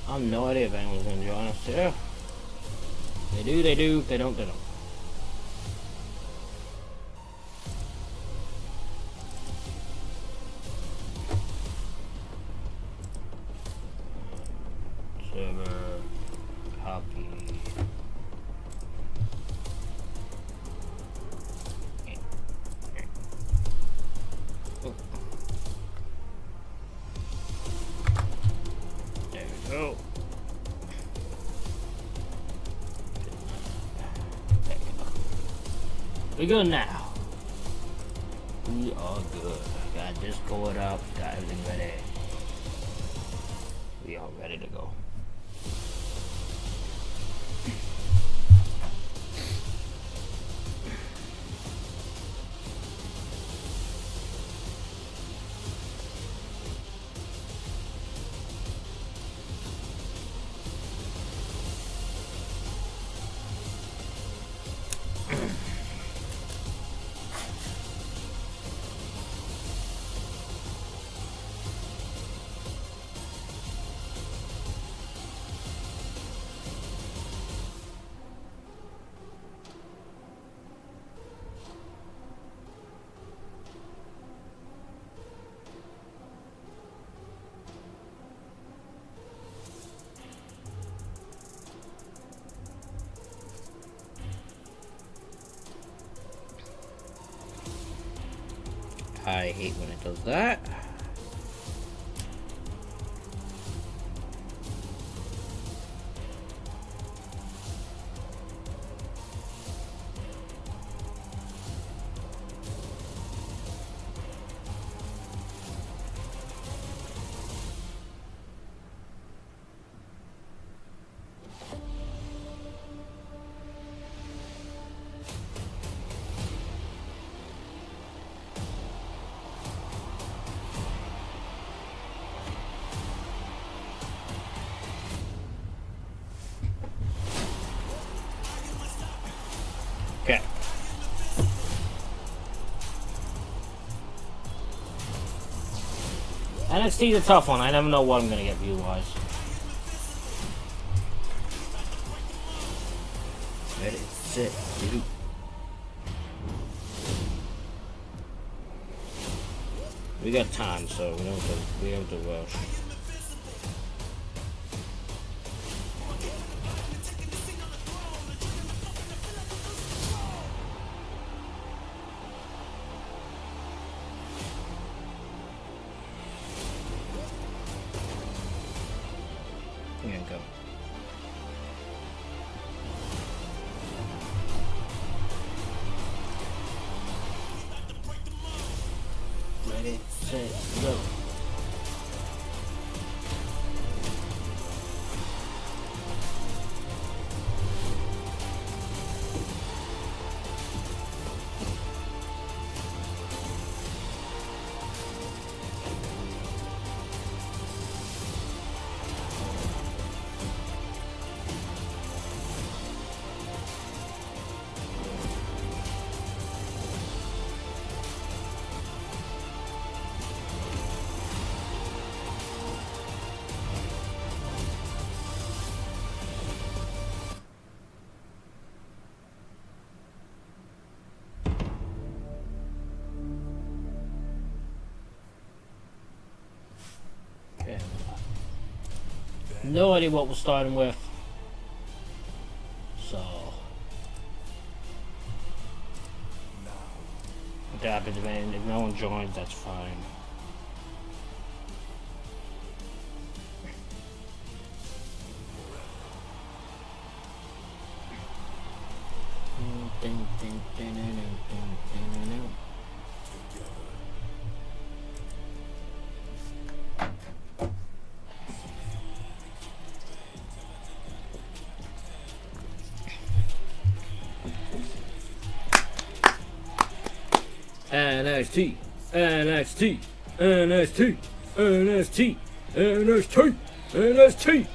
I have no idea if anyone's going to join us. Yeah. They do, they do. They don't, they don't. Server. Copy. There we go. We're good now. We are good. Got Discord up. Got everything ready. We are ready to go. I hate when it does that. Okay. NXT is a tough one. I never know what I'm gonna get view-wise. Ready, set, do. We got time, so we have to rush. Here we go. Ready, set, go. Okay. No idea what we're starting with. So what happens, man? If no one joins, that's fine. NXT, NXT, NXT, NXT, NXT, NXT.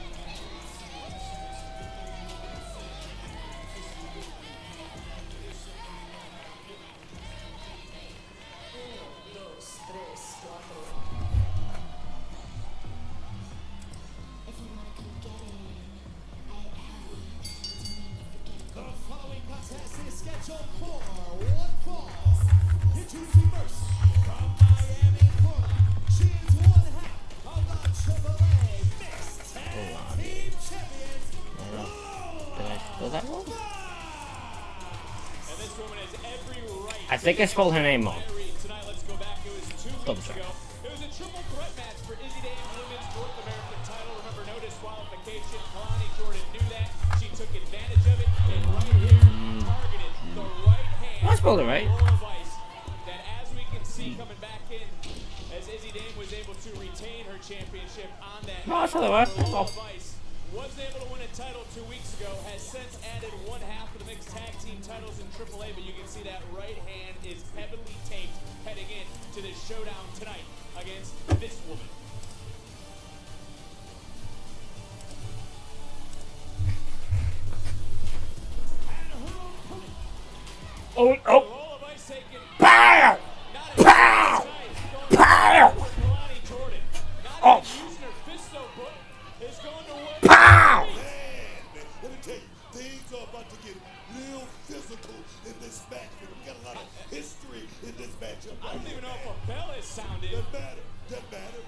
I think I spelled her name wrong. Double check. It was a triple threat match for Izzy Dame's Women's North American title. Remember, no disqualification. Kalani Jordan knew that. She took advantage of it and right here targeted the right hand. I spelled it right. That, as we can see coming back in, as Izzy Dame was able to retain her championship on that. No, I spelled it right. Wasn't able to win a title 2 weeks ago, has since added one half of the mixed tag team titles in AAA, but you can see that right hand is heavily taped heading in to this showdown tonight against this woman. Oh, oh. Pow! Pow! Pow! Oh. Pow! Let me tell you, things are about to get real physical in this match. We got a lot of history in this matchup. I don't even know if a bell is sounded. Doesn't matter. Doesn't matter.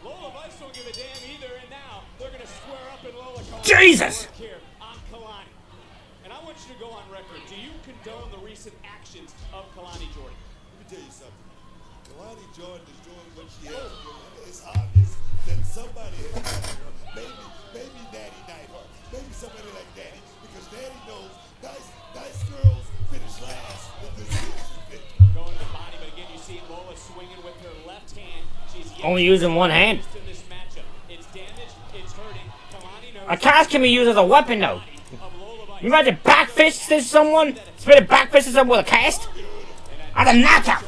Lola Vice don't give a damn either, and now they're going to square up in Lola. Jesus! Here on Kalani. And I want you to go on record. Do you condone the recent actions of Kalani Jordan? Let me tell you something. Kalani Jordan is doing what she has to do. It's obvious that somebody has got her. Maybe Natty Nightheart. Maybe somebody like Natty. Because Natty knows nice girls finish last in this division. Going to the body, but again, you see Lola swinging with her left hand. She's Only using one hand. in this matchup. It's damaged. It's hurting. Kalani knows A cast can be used as a weapon, though. You imagine back fisting someone? Spit a back fist at someone with a cast? That's a knockout.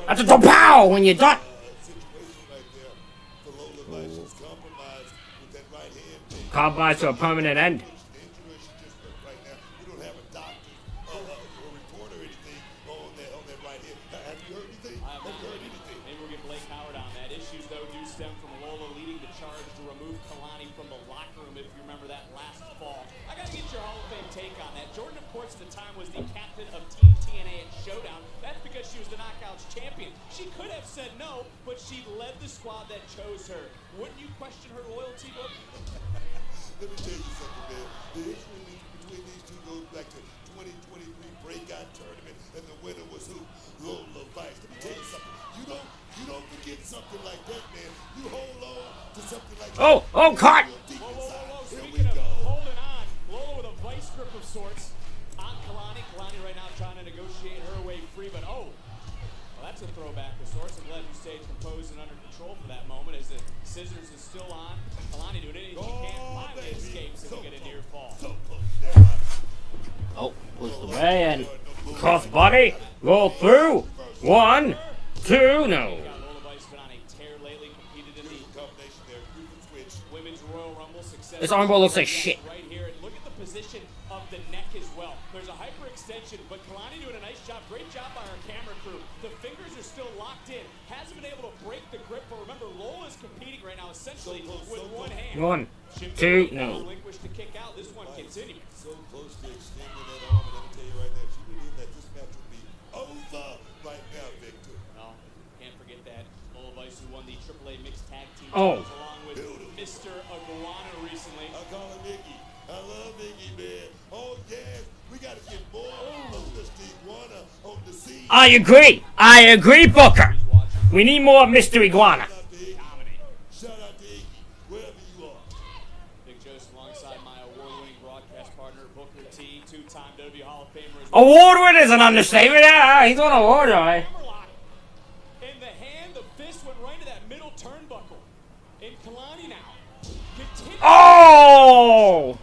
That's a pow when you're done. Compromise to a permanent end. We don't have a doctor or report or anything on that right hand. Have you heard anything? Maybe we'll get Blake Howard on that. Issues, though, do stem from Lola leading the charge to remove Kalani from the locker room, if you remember that last fall. I got to get your Hall of Fame take on that. Jordan, of course, at the time was the captain of Team TNA at Showdown. That's because she was the Knockouts champion. She could have said no, but she led the squad that chose her. Wouldn't you question her loyalty, Book? Let me tell you something, man. The history between these two goes back to 2023 breakout tournament, and the winner was who? Lola Vice. Let me tell you something. You don't forget something like that, man. You hold on to something like that. Oh, caught. Whoa. Speaking of holding on, Lola with a vice grip of sorts on Kalani. Kalani right now trying to negotiate her way free, but that's a throwback of sorts. I'm glad you stayed composed and under control for that moment as the scissors is still on. Kalani doing anything she can, finally escapes and get a near fall. Oh, was the way and cross body, roll through. 1, 2, no. Lola Vice been on a tear lately, competed in the Women's Royal Rumble success. This arm bar looks like shit. Right here, and look at the position of the neck as well. There's a hyperextension, but Kalani doing a nice job. Great job by our camera crew. The fingers are still locked in. Hasn't been able to break the grip, but remember, Lola's competing right now essentially with one hand. 1, 2, no. Relinquished to kick out. This one continuing. So close to extending that arm, and let me tell you right now, she believed that this match would be over right now, Victor. No, can't forget that. Lola Vice, who won the AAA mixed tag team Oh. titles along with Mr. Iguana recently. I call her Iggy. I love Iggy, man. Oh, yes. We got to get more of Mr. Iguana on the scene. I agree, Booker. We need more Mr. Iguana. Shout out to Iggy, wherever you are. Big Joseph alongside my award-winning broadcast partner, Booker T, two-time WWE Hall of Famer. Award winner is an understatement. Yeah, he's on an award, all right. Hammerlock. In the hand, the fist went right to that middle turnbuckle. And Kalani now. Continue. Oh!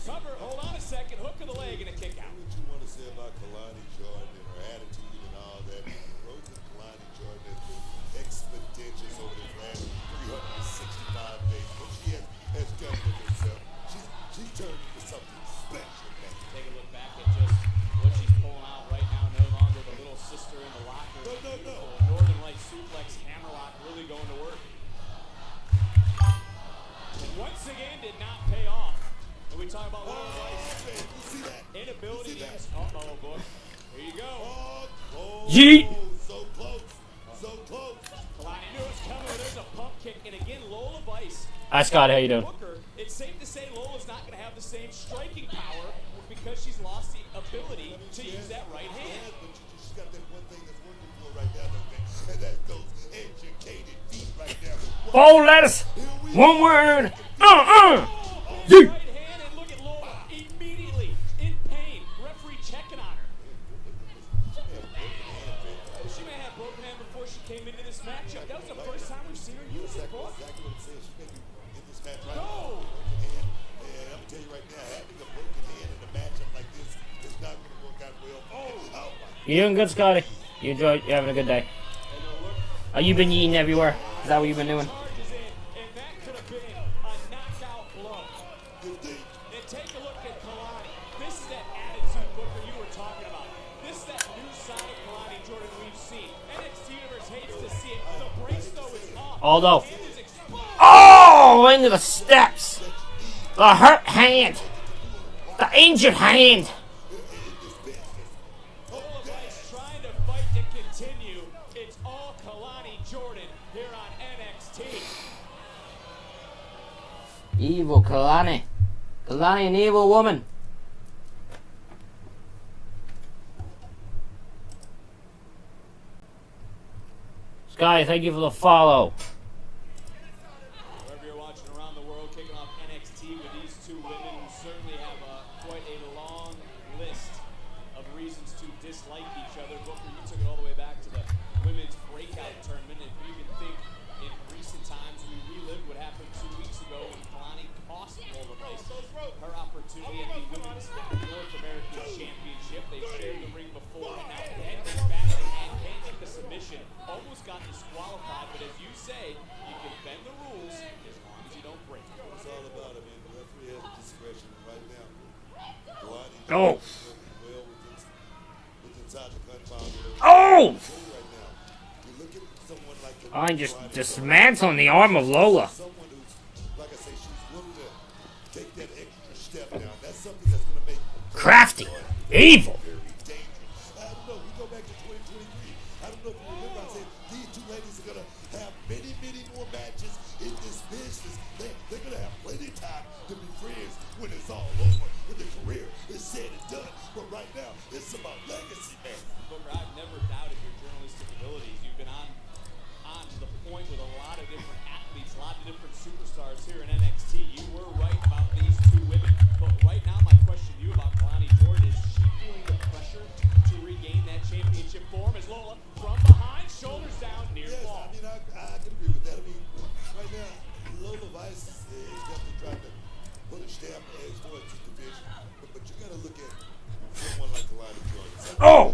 Cover, hold on a second, hook of the leg and a kick out. What you want to say about Kalani Jordan and her attitude and all that? The road to Kalani Jordan has been expeditious over the last 365 days. What she has done with herself, she's turned into something special, man. Take a look back at just what she's pulling out right now. No longer the little sister in the locker. No. Northern Light suplex, hammerlock, really going to work. And once again, did not pay off. And we talk about Lola Vice. Man, you see that? Inability You see to that? use. Uh-oh, boy. Here you go. Yeet. So close. So close. Kalani knew it was coming. There's a pump kick. And again, Lola Vice. Hi, Scott. How you doing? Booker, it's safe to say Lola's not going to have the same striking power because she's lost the ability to use that right hand. But she's got that one thing that's working for her right now, though, man. And that's those educated feet right now. Four letters. One word. Yeet. Right hand, and look at Lola immediately in pain. Referee checking on her. She may have broken hand before she came into this matchup. That was the first time we've seen her use it, boy. Exactly what I'm saying. She may be in this match right No. now. And I'm going to tell you right now, having a broken hand in a matchup like this is not going to work out well. Oh my. You doing good, Scotty? You having a good day? Oh, you been eating everywhere? Is that what you've been doing? Charges in, and that could have been a knockout blow. And take a look at Kalani. This is that attitude, Booker, you were talking about. This is that new side of Kalani Jordan we've seen. NXT Universe hates to see it. The brace, though, is off. Although, Hand is exposed. oh, into the steps. The hurt hand. The injured hand. Lola Vice trying to fight to continue. It's all Kalani Jordan here on NXT. Evil Kalani. Kalani, an evil woman. Scotty, thank you for the follow. Wherever you're watching around the world, kicking off NXT with these two women who certainly have quite a long list of reasons to dislike each other. Booker, you took it all the way back to the women's breakout tournament. If you even think in recent times, we relived what happened 2 weeks ago when Kalani cost Lola Vice her opportunity at the Women's North American Championship. They shared the ring before, and now head goes back and can't get the submission. Almost got disqualified, but as you say, you can bend the rules as long as you don't break them. It's all about it, man. The referee has discretion right now. Kalani Oh. well within inside the confines of the Oh! right now. You look at someone like I'm just Kalani, dismantling the arm of Lola. someone who's, like I say, she's willing to take that extra step now. That's something that's going to make Crafty. Evil. very dangerous. I don't know. We go back to 2023. I don't know if you remember. I said these two ladies are going to have many, many more matches in this business. They're going to have plenty of time to be friends when it's all over, when the career is said and done. But right now, it's about legacy, man. Booker, I've never doubted your journalistic abilities. You've been on to the point with a lot of different athletes, a lot of different superstars here in NXT. You were right about these two women. But right now, my question to you about Kalani Jordan is she feeling the pressure to regain that championship form as Lola from behind, shoulders down, near Yes, fall. I mean, I can agree with that. I mean, right now, Lola Vice is definitely trying to put a stamp as far as this division. But you got to look at someone like Kalani Jordan. Oh!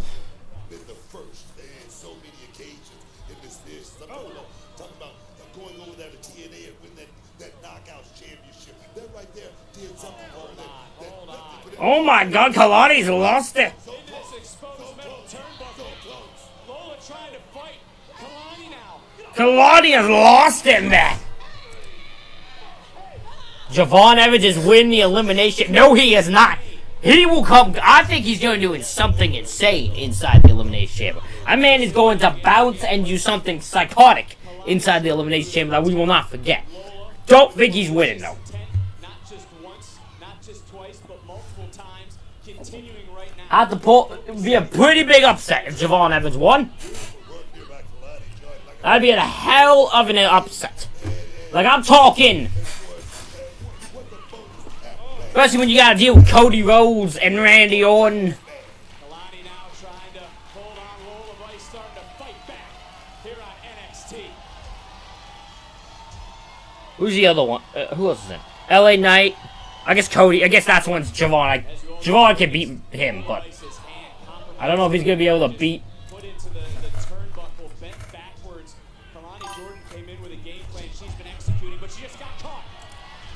Been the first and so many occasions in this business. I'm talking about going over there to TNA and win that Knockouts championship. That right there did something for her. Hold on. Oh my god, Kalani's lost it. So Into this exposed metal turnbuckle. Lola trying to fight Kalani now. Kalani has lost it, man. Javon Evans is winning the elimination. No, he is not. He will come. I think he's going to do something insane inside the elimination chamber. That man is going to bounce and do something psychotic inside the elimination chamber that we will not forget. Don't think he's winning, though. Not just once, not just twice, but multiple times. Continuing right now. At the pull, it'd be a pretty big upset if Javon Evans won. That'd be a hell of an upset. Like, I'm talking Especially when you gotta deal with Cody Rhodes and Randy Orton. Kalani now trying to hold on. Lola Vice starting to fight back here on NXT. Who's the other one? Who else is in? LA Knight. I guess Cody. I guess that's one's Javon. Javon can beat him, but I don't know if he's gonna be able to beat. Put into the turnbuckle, bent backwards. Kalani Jordan came in with a game plan she's been executing, but she just got caught.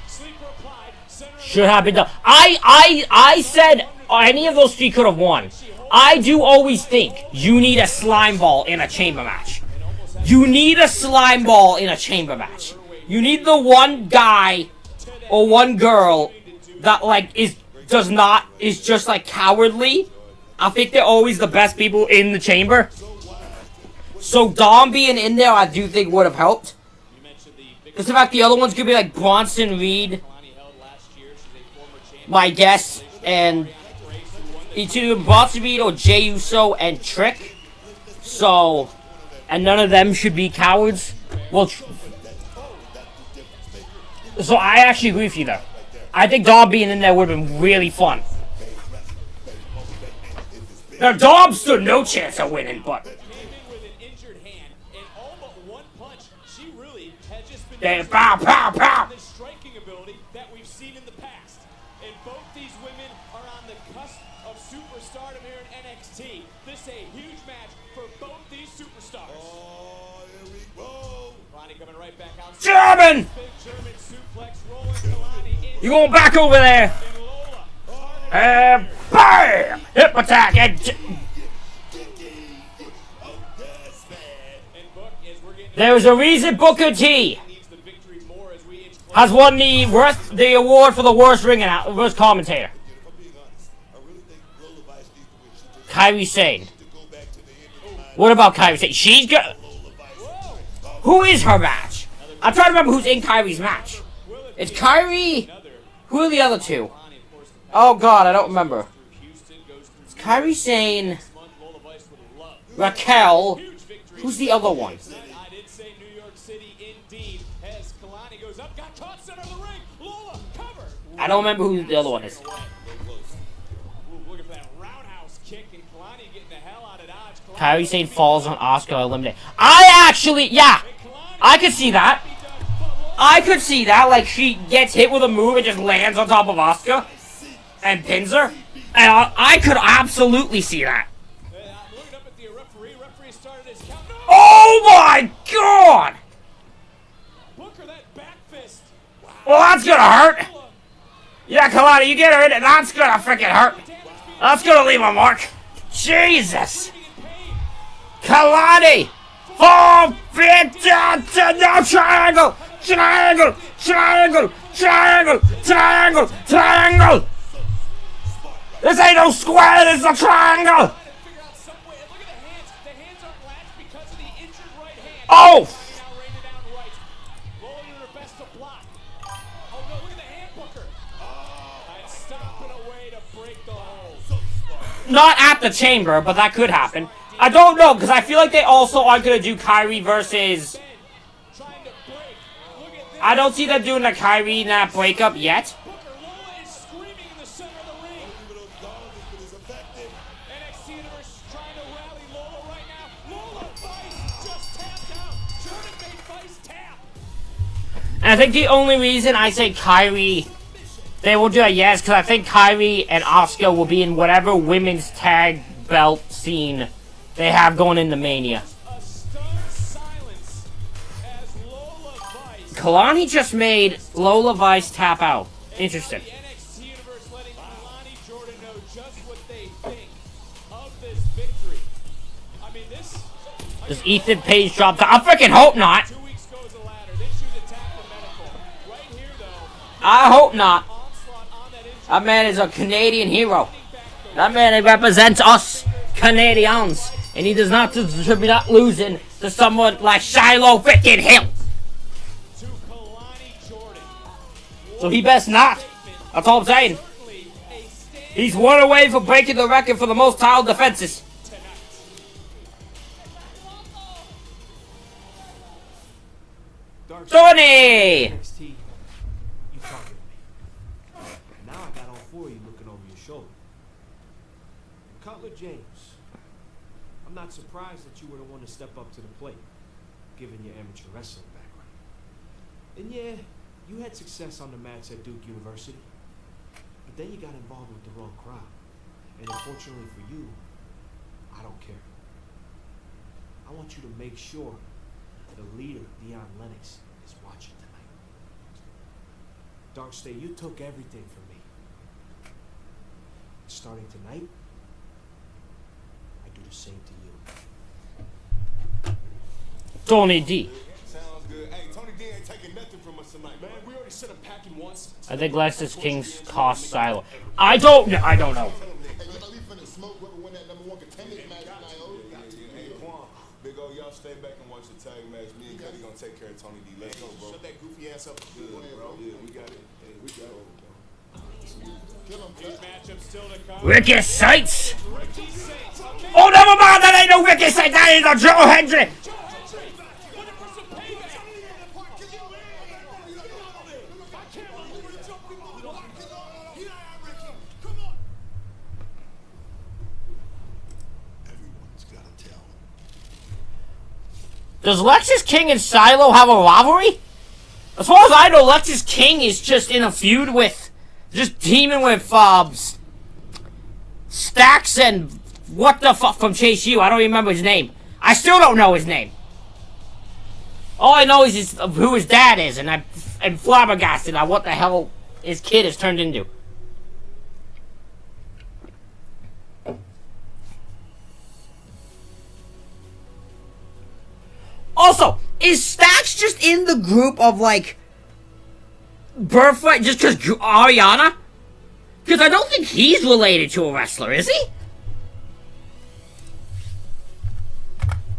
Sleeper applied. Should have been done. I said any of those three could have won. I do always think you need a slime ball in a chamber match. You need a slime ball in a chamber match. You need the one guy or one girl that like is just like cowardly. I think they're always the best people in the chamber. So Dom being in there, I do think would have helped. Because in fact, the other ones could be like Bronson Reed, my guess, and either Bronson Reed or Jey Uso and Trick. So, and none of them should be cowards. Well, so I actually agree with you there. I think Dom being in there would have been really fun. Now, Dom stood no chance of winning, but pow, pow, pow. The striking ability that we've seen in the past. And both these women are on the cusp of superstardom here in NXT. This is a huge match for both these superstars. Oh, here we go. Ronnie coming right back out. German! Big German suplex rolling Kalani in. You going back over there? And Lola. And bam! Hip attack! And And Book, as we're getting there's a reason Booker T needs the victory more as we inch has won the award for the worst worst commentator. If I'm being honest, I really think Lola Vice needs to win. She just Kyrie Sane. needs to go back to the end of the line. What about Kyrie Sane? She's got. Lola Vice. Who is her match? I'm trying to remember who's in Kyrie's match. It's Kyrie. Who are the other two? Oh God, I don't remember. It's Kyrie Sane, Lola Vice would love. Raquel. Huge victory. Who's the other one? I did say New York City indeed. As Kalani goes up, got caught center of the ring. Lola cover. I don't remember who the other one is. Ooh, look at that roundhouse kick and Kalani getting the hell out of dodge. Kyrie Sane falls on Asuka eliminated. Yeah, I could see that. I could see that. Like she gets hit with a move and just lands on top of Asuka and pins her. And I could absolutely see that. I'm looking up at the referee. Referee started his count. No! Oh my God! Booker, that back fist. Well, that's gonna hurt. Yeah, Kalani, you get her in it. That's gonna freaking hurt. That's gonna leave a mark. Jesus. Kalani. Oh, no, triangle. Triangle. Triangle. Triangle. Triangle. Triangle. This ain't no square. This is a triangle. Figure out some way. Look at the hands. The hands aren't latched because of the injured right hand. Oh. Now raining down right. Rolling in her best to block. Oh no, look at the hand, Booker. And stomping away to break the hold. Not at the chamber, but that could happen. I don't know, because I feel like they also aren't going to do Kyrie versus... Trying to break. Look at this. I don't see them doing the Kyrie Nat breakup yet. Booker, Lola is screaming in the center of the ring. Even though Dom has been as effective. NXT Universe trying to rally Lola right now. Lola Vice just tapped out. Jordan made Vice tap. And I think the only reason I say Kyrie, they will do it, yes, because I think Kyrie and Asuka will be in whatever women's tag belt scene they have going into Mania. A stunned silence as Lola Vice. Kalani just made Lola Vice tap out. Interesting. The NXT Universe letting Kalani Jordan know just what they think of this victory. I mean, this. Does Ethan Page drop down? I freaking hope not. 2 weeks goes a ladder. Then she was attacked for medical. Right here, though. I hope not. Onslaught on that injury. That man is a Canadian hero. That man represents us Canadians. And he does not should be not losing to someone like Shiloh freaking Hill. To Kalani Jordan. So he best not. That's all I'm saying. Certainly a stand He's one away from breaking the record for the most title defenses. tonight. Tony! NXT, you targeted me. Now I your shoulder. Cutler James, I'm not surprised that you were the one to step up to the plate, given your amateur wrestling background. And yeah, you had success on the mats at Duke University, but then you got involved with the wrong crowd. And unfortunately for you, I don't care. I want you to make sure the leader, Dion Lennox, is watching tonight. Darkstay, you took everything from me. Starting tonight, I do the same to you. Tony D. Sounds good. Hey, Tony D ain't taking nothing from us tonight, man. We already sent him packing once. I think Lexus King's cost Silo. I don't know. Hey, we finna smoke whoever win that #1 contenders match tonight, oh. Hey, Quan, big O, y'all stay back and watch the tag match. Me and Cuddy gonna take care of Tony D. Let's go, bro. Shut that goofy ass up. Good, bro. Yeah, we got it. Hey, we got it, bro. These matchups still to come. Ricky Sights. Ricky Saints. Okay. Oh, never mind. That ain't no Ricky Sights. That is a Joe Hendry. Does Lexus King and Silo have a rivalry? As far as I know, Lexus King is just in a feud with, just teaming with Stacks and what the fuck from Chase U. I don't remember his name. I still don't know his name. All I know is who his dad is, and I'm flabbergasted on what the hell his kid has turned into. Also, is Stacks just in the group of, like, birthright just because Ariana? Because I don't think he's related to a wrestler, is he?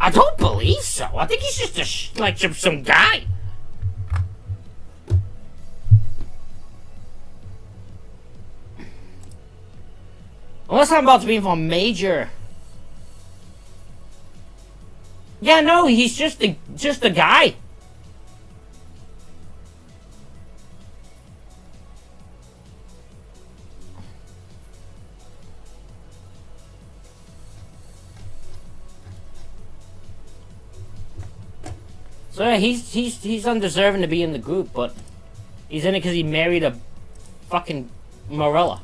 I don't believe so. I think he's just like some guy. Unless I'm about to be from major. Yeah, no, he's just a guy. So yeah, he's undeserving to be in the group, but he's in it because he married a fucking Morella.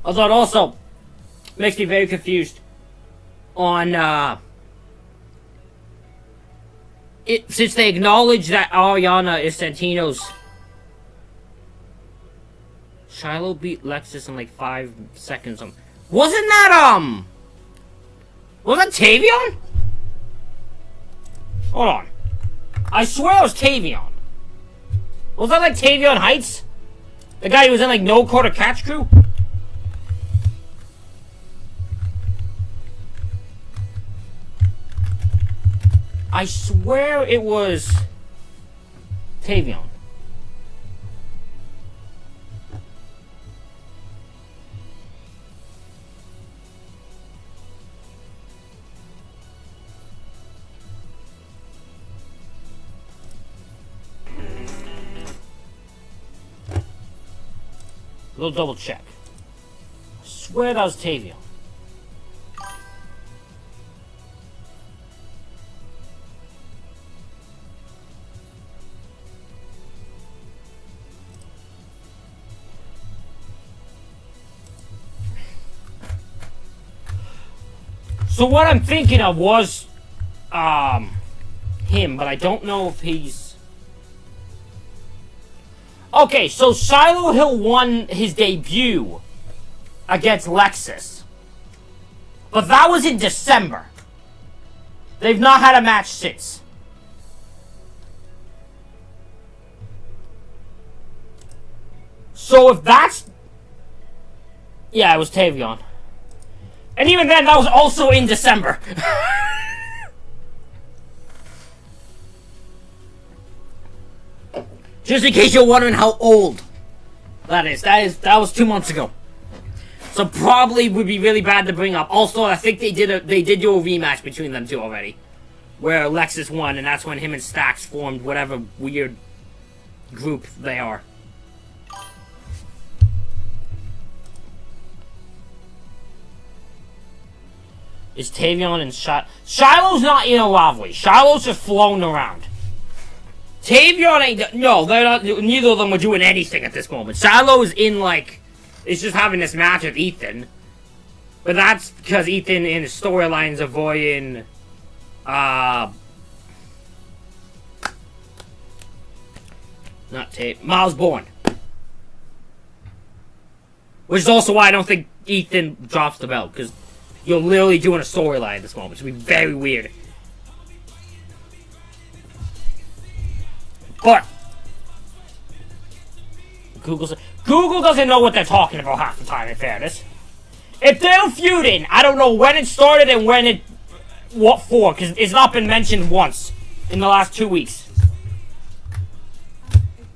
Although it also makes me very confused on since they acknowledge that Ariana is Santino's. Shiloh beat Lexus in like 5 seconds. Wasn't that Tavion? Hold on. I swear it was Tavion. Was that like Tavion Heights? The guy who was in like No Quarter Catch Crew? I swear it was Tavion. Little double check. I swear that was Tavion. So what I'm thinking of was him, but I don't know if he's... Okay, so Shiloh Hill won his debut against Lexus. But that was in December. They've not had a match since. So if that's... Yeah, it was Tavion. And even then, that was also in December. Just in case you're wondering how old that is. That was 2 months ago. So probably would be really bad to bring up. Also, I think they did do a rematch between them two already. where Alexis won, and that's when him and Stax formed whatever weird group they are. Is Tavion and Shiloh's not in a rivalry. Shiloh's just floating around. Tavion ain't... No, they're not... Neither of them are doing anything at this moment. Shiloh is in, like... Is just having this match with Ethan. But that's because Ethan in his storyline's avoiding... Not Tate. Miles Bourne. Which is also why I don't think Ethan drops the belt. Because you're literally doing a storyline at this moment. It's going to be very weird. But Google doesn't know what they're talking about half the time, in fairness. If they're feuding, I don't know when it started and when it... What for, because it's not been mentioned once in the last 2 weeks.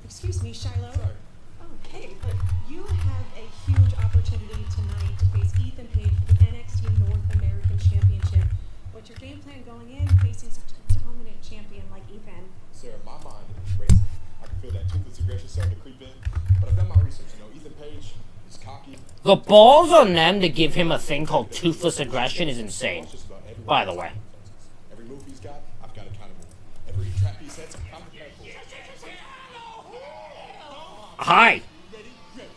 Excuse me, Shiloh. Sorry. Oh, hey, but you have a huge opportunity tonight to face Ethan Page for the NXT North American Championship. What's your game plan going in facing such a dominant champion like Ethan? Sarah, my mind is racing. I can feel that toothless aggression starting to creep in. But I've done my research. You know, Ethan Page is cocky. The balls on them to give him a thing called toothless aggression is insane. By the way. Every move he's got, I've got it counted. Every trap he sets, I'm prepared for it. Hi.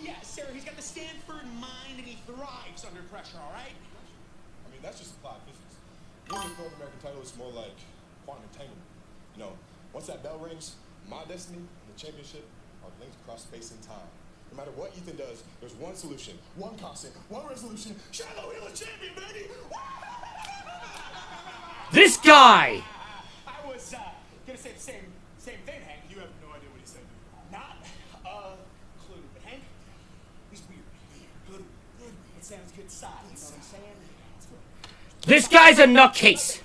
Yeah, Sarah, he's got the Stanford mind and he thrives under pressure, all right? I mean, that's just applied physics. Winning the North American title is more like quantum entanglement. You know, once that bell rings, my destiny and the championship are linked across space and time. No matter what Ethan does, there's one solution, one constant, one resolution. Shiloh Hill is champion, baby! This guy! I was gonna say the same thing, Hank. You have no idea what he said. Not a clue. But Hank, he's weird. Good. It sounds good side. You know what I'm saying? This guy's a nutcase.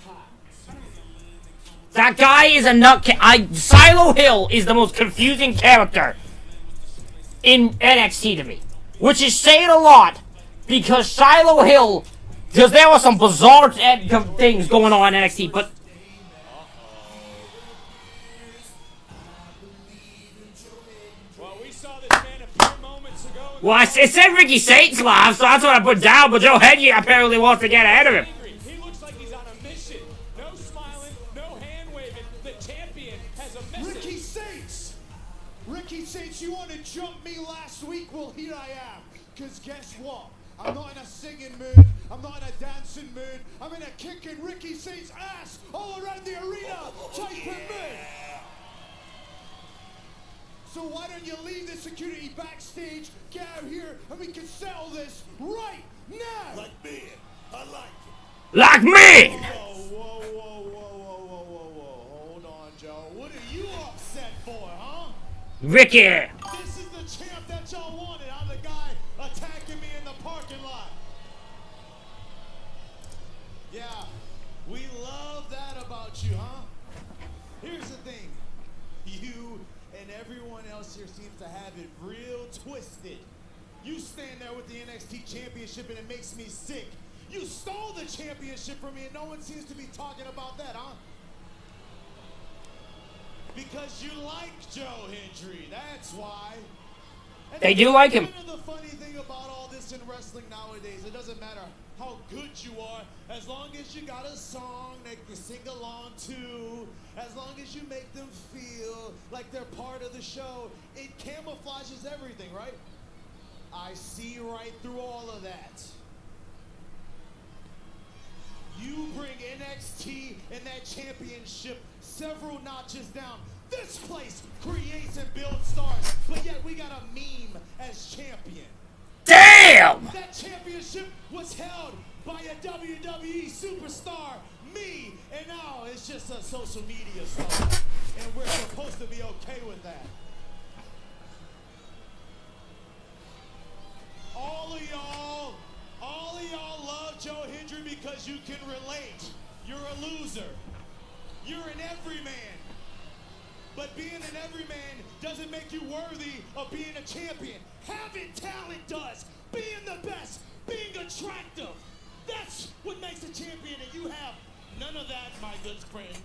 That guy is a nutcase. Shiloh Hill is the most confusing character in NXT to me. Which is saying a lot, because Shiloh Hill... Because there were some bizarre things going on in NXT, but... Well, we saw this man a few moments ago. Well, it said Ricky Satan's live, so that's what I put down, but Joe Hedgie apparently wants to get ahead of him. He looks like he's on a mission. No smiling, no hand waving. The champion has a message. Ricky Saints! Ricky Saints, you wanted to jump me last week? Well, here I am. Because guess what? I'm not in a singing mood. I'm not in a dancing mood. I'm in a kicking Ricky Saints' ass all around the arena type of mood. So why don't you leave the security backstage, get out here, and we can settle this right now? Like men. I like it. Like me! Whoa. Hold on, Joe. What are you upset for, huh? Ricky! This is the champ that y'all wanted. I'm the guy attacking me in the parking lot. Yeah, we love that about you, huh? Here's the thing. You and everyone else here seems to have it real twisted. You stand there with the NXT championship and it makes me sick. You stole the championship from me and no one seems to be talking about that, huh? Because you like Joe Hendry, that's why. And They do like him. Kind of the funny thing about all this in wrestling nowadays, it doesn't matter how good you are, as long as you got a song they can sing along to, as long as you make them feel like they're part of the show, it camouflages everything, right? I see right through all of that. You bring NXT and that championship several notches down. This place creates and builds stars, but yet we got a meme as champion. Damn! That championship was held by a WWE superstar, me, and now it's just a social media star. And we're supposed to be okay with that. All of y'all love Joe Hendry because you can relate. You're a loser. You're an everyman. But being an everyman doesn't make you worthy of being a champion. Having talent does. Being the best, being attractive. That's what makes a champion, and you have None of that, my good friend.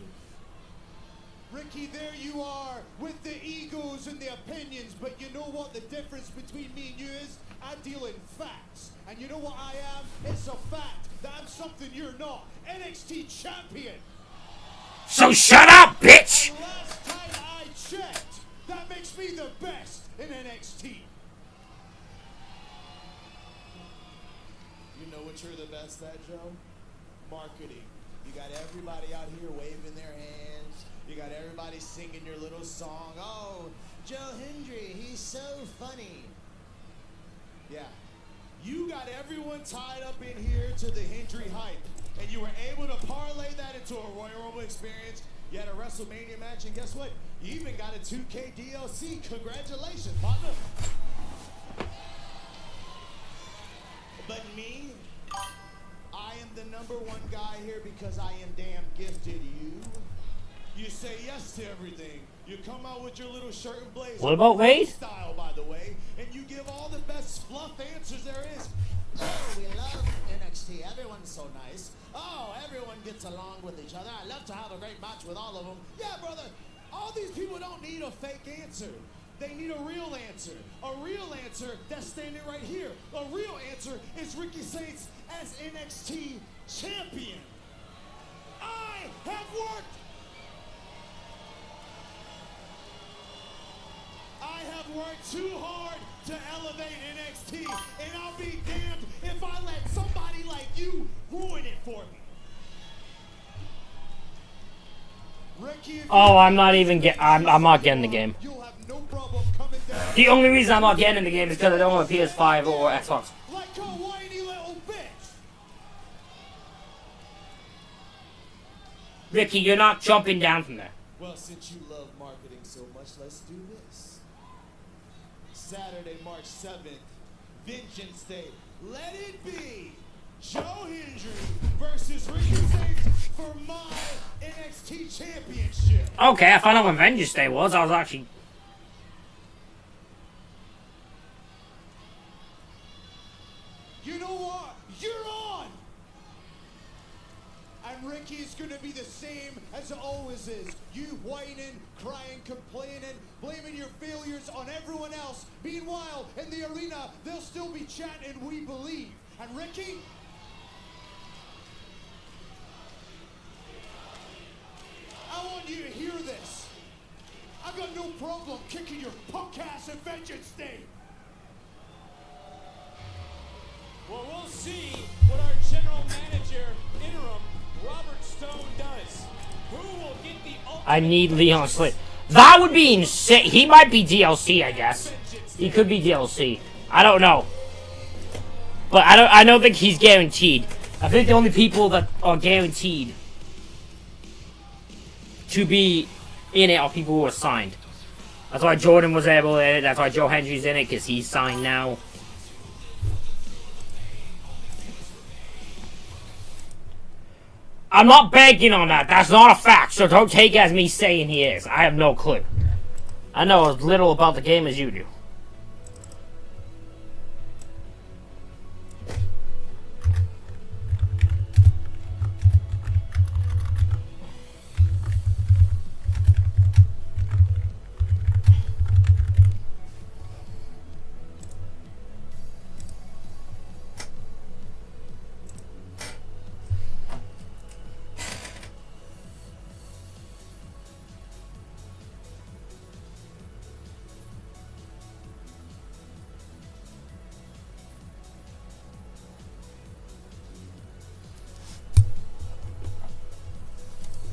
Ricky, there you are with the egos and the opinions, but you know what the difference between me and you is? I deal in facts. And you know what I am? It's a fact that I'm something you're not. NXT champion. So shut up, bitch! And last time I checked, that makes me the best in NXT. You know what you're the best at, Joe? Marketing. You got everybody out here waving their hands. You got everybody singing your little song. Oh, Joe Hendry, he's so funny. Yeah. You got everyone tied up in here to the Hendry hype. And you were able to parlay that into a Royal Rumble experience. You had a WrestleMania match, and guess what? You even got a 2K DLC. Congratulations, partner. But me, I am the #1 guy here because I am damn gifted. You say yes to everything. You come out with your little shirt and blazer. What about Wade? Style, by the way, and you give all the best fluff answers there is. Oh, we love NXT. Everyone's so nice. Oh, everyone gets along with each other. I love to have a great match with all of them. Yeah, brother. All these people don't need a fake answer. They need a real answer. A real answer that's standing right here. A real answer is Ricky Saints as NXT champion. I have worked. I have worked too hard to elevate NXT, and I'll be damned if I let somebody like you ruin it for me. Ricky, Oh, I'm not getting the game. you'll have no problem coming down The only reason I'm not getting in the game is because I don't have a PS5 or Xbox. like a whiny little bitch. Ricky, you're not jumping down from there. Well, since you love marketing so much, let's do this. Saturday, March 7th, Vengeance Day. Let it be Joe Hendry versus Ricky Saints for my NXT championship. Okay, I found out when Vengeance Day was. I was actually... You know what? You're on! And Ricky's gonna be the same as it always is. You whining, crying, complaining, blaming your failures on everyone else. Meanwhile, in the arena, they'll still be chanting, "We believe." And Ricky? I want you to hear this. I've got no problem kicking your punk ass at Vengeance Day. Well, we'll see what our general manager, interim, Robert Stone does. Who will get the ultimate... I need Leon Slit. That would be insane. He might be DLC, I guess. He could be DLC. I don't know. But I don't think he's guaranteed. I think the only people that are guaranteed to be in it are people who are signed. That's why Jordan was able in it. That's why Joe Hendry's in it, because he's signed now. I'm not banking on that. That's not a fact, so don't take it as me saying he is. I have no clue. I know as little about the game as you do.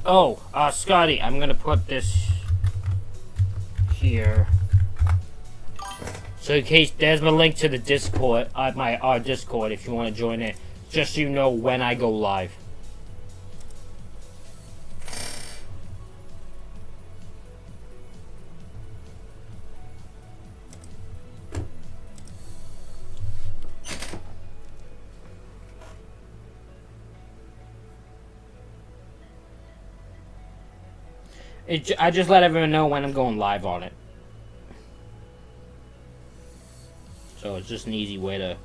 Oh, Scotty, I'm gonna put this here. So in case, there's my link to the Discord, our Discord, if you want to join it. Just so you know when I go live. I just let everyone know when I'm going live on it. So it's just an easy way to...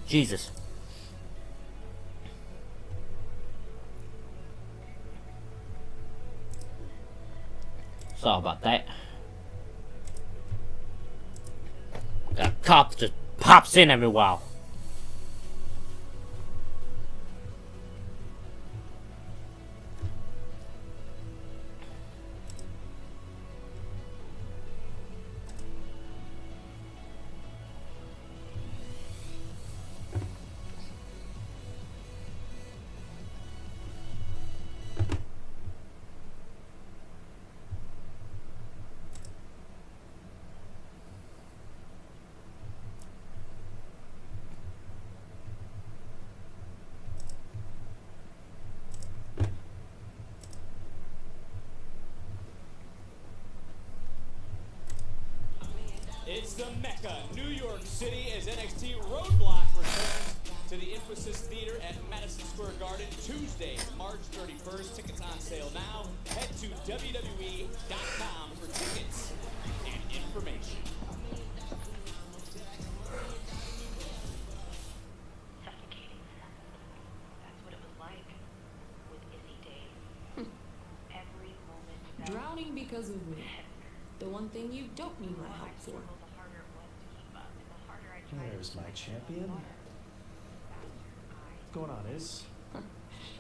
Jesus. Sorry about that. That cop just pops in every while. It's the Mecca, New York City, as NXT Roadblock returns to the Infosys Theater at Madison Square Garden Tuesday, March 31st. Tickets on sale now. Head to WWE.com for tickets and information. Suffocating sound. That's what it was like with Izzy Dave. Every moment felt Drowning because of me. The one thing you don't need my help for. the harder it was to keep up, and the harder I tried There's to my champion. What's going on, Iz?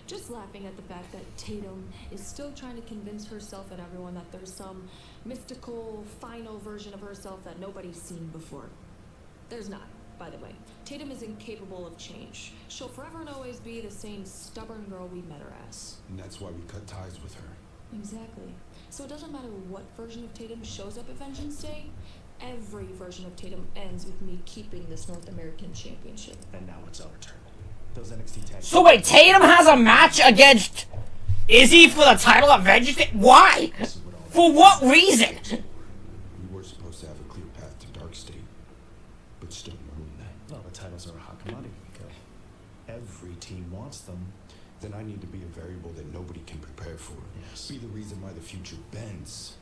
Just laughing at the fact that Tatum is still trying to convince herself and everyone that there's some mystical, final version of herself that nobody's seen before. There's not, by the way. Tatum is incapable of change. She'll forever and always be the same stubborn girl we met her as. And that's why we cut ties with her. Exactly. So it doesn't matter what version of Tatum shows up at Vengeance Day, every version of Tatum ends with me keeping this North American Championship. And now it's our turn. Those NXT tag. So wait, Tatum has a match against Izzy for the title of Vengeance Day? Why? For what reason? We were supposed to have a clear path to Dark State, but still ruined that. Well, the titles are a hot commodity, Miko. Every team wants them. Then I need to be a variable that nobody can prepare for. Yes. Be the reason why the future bends.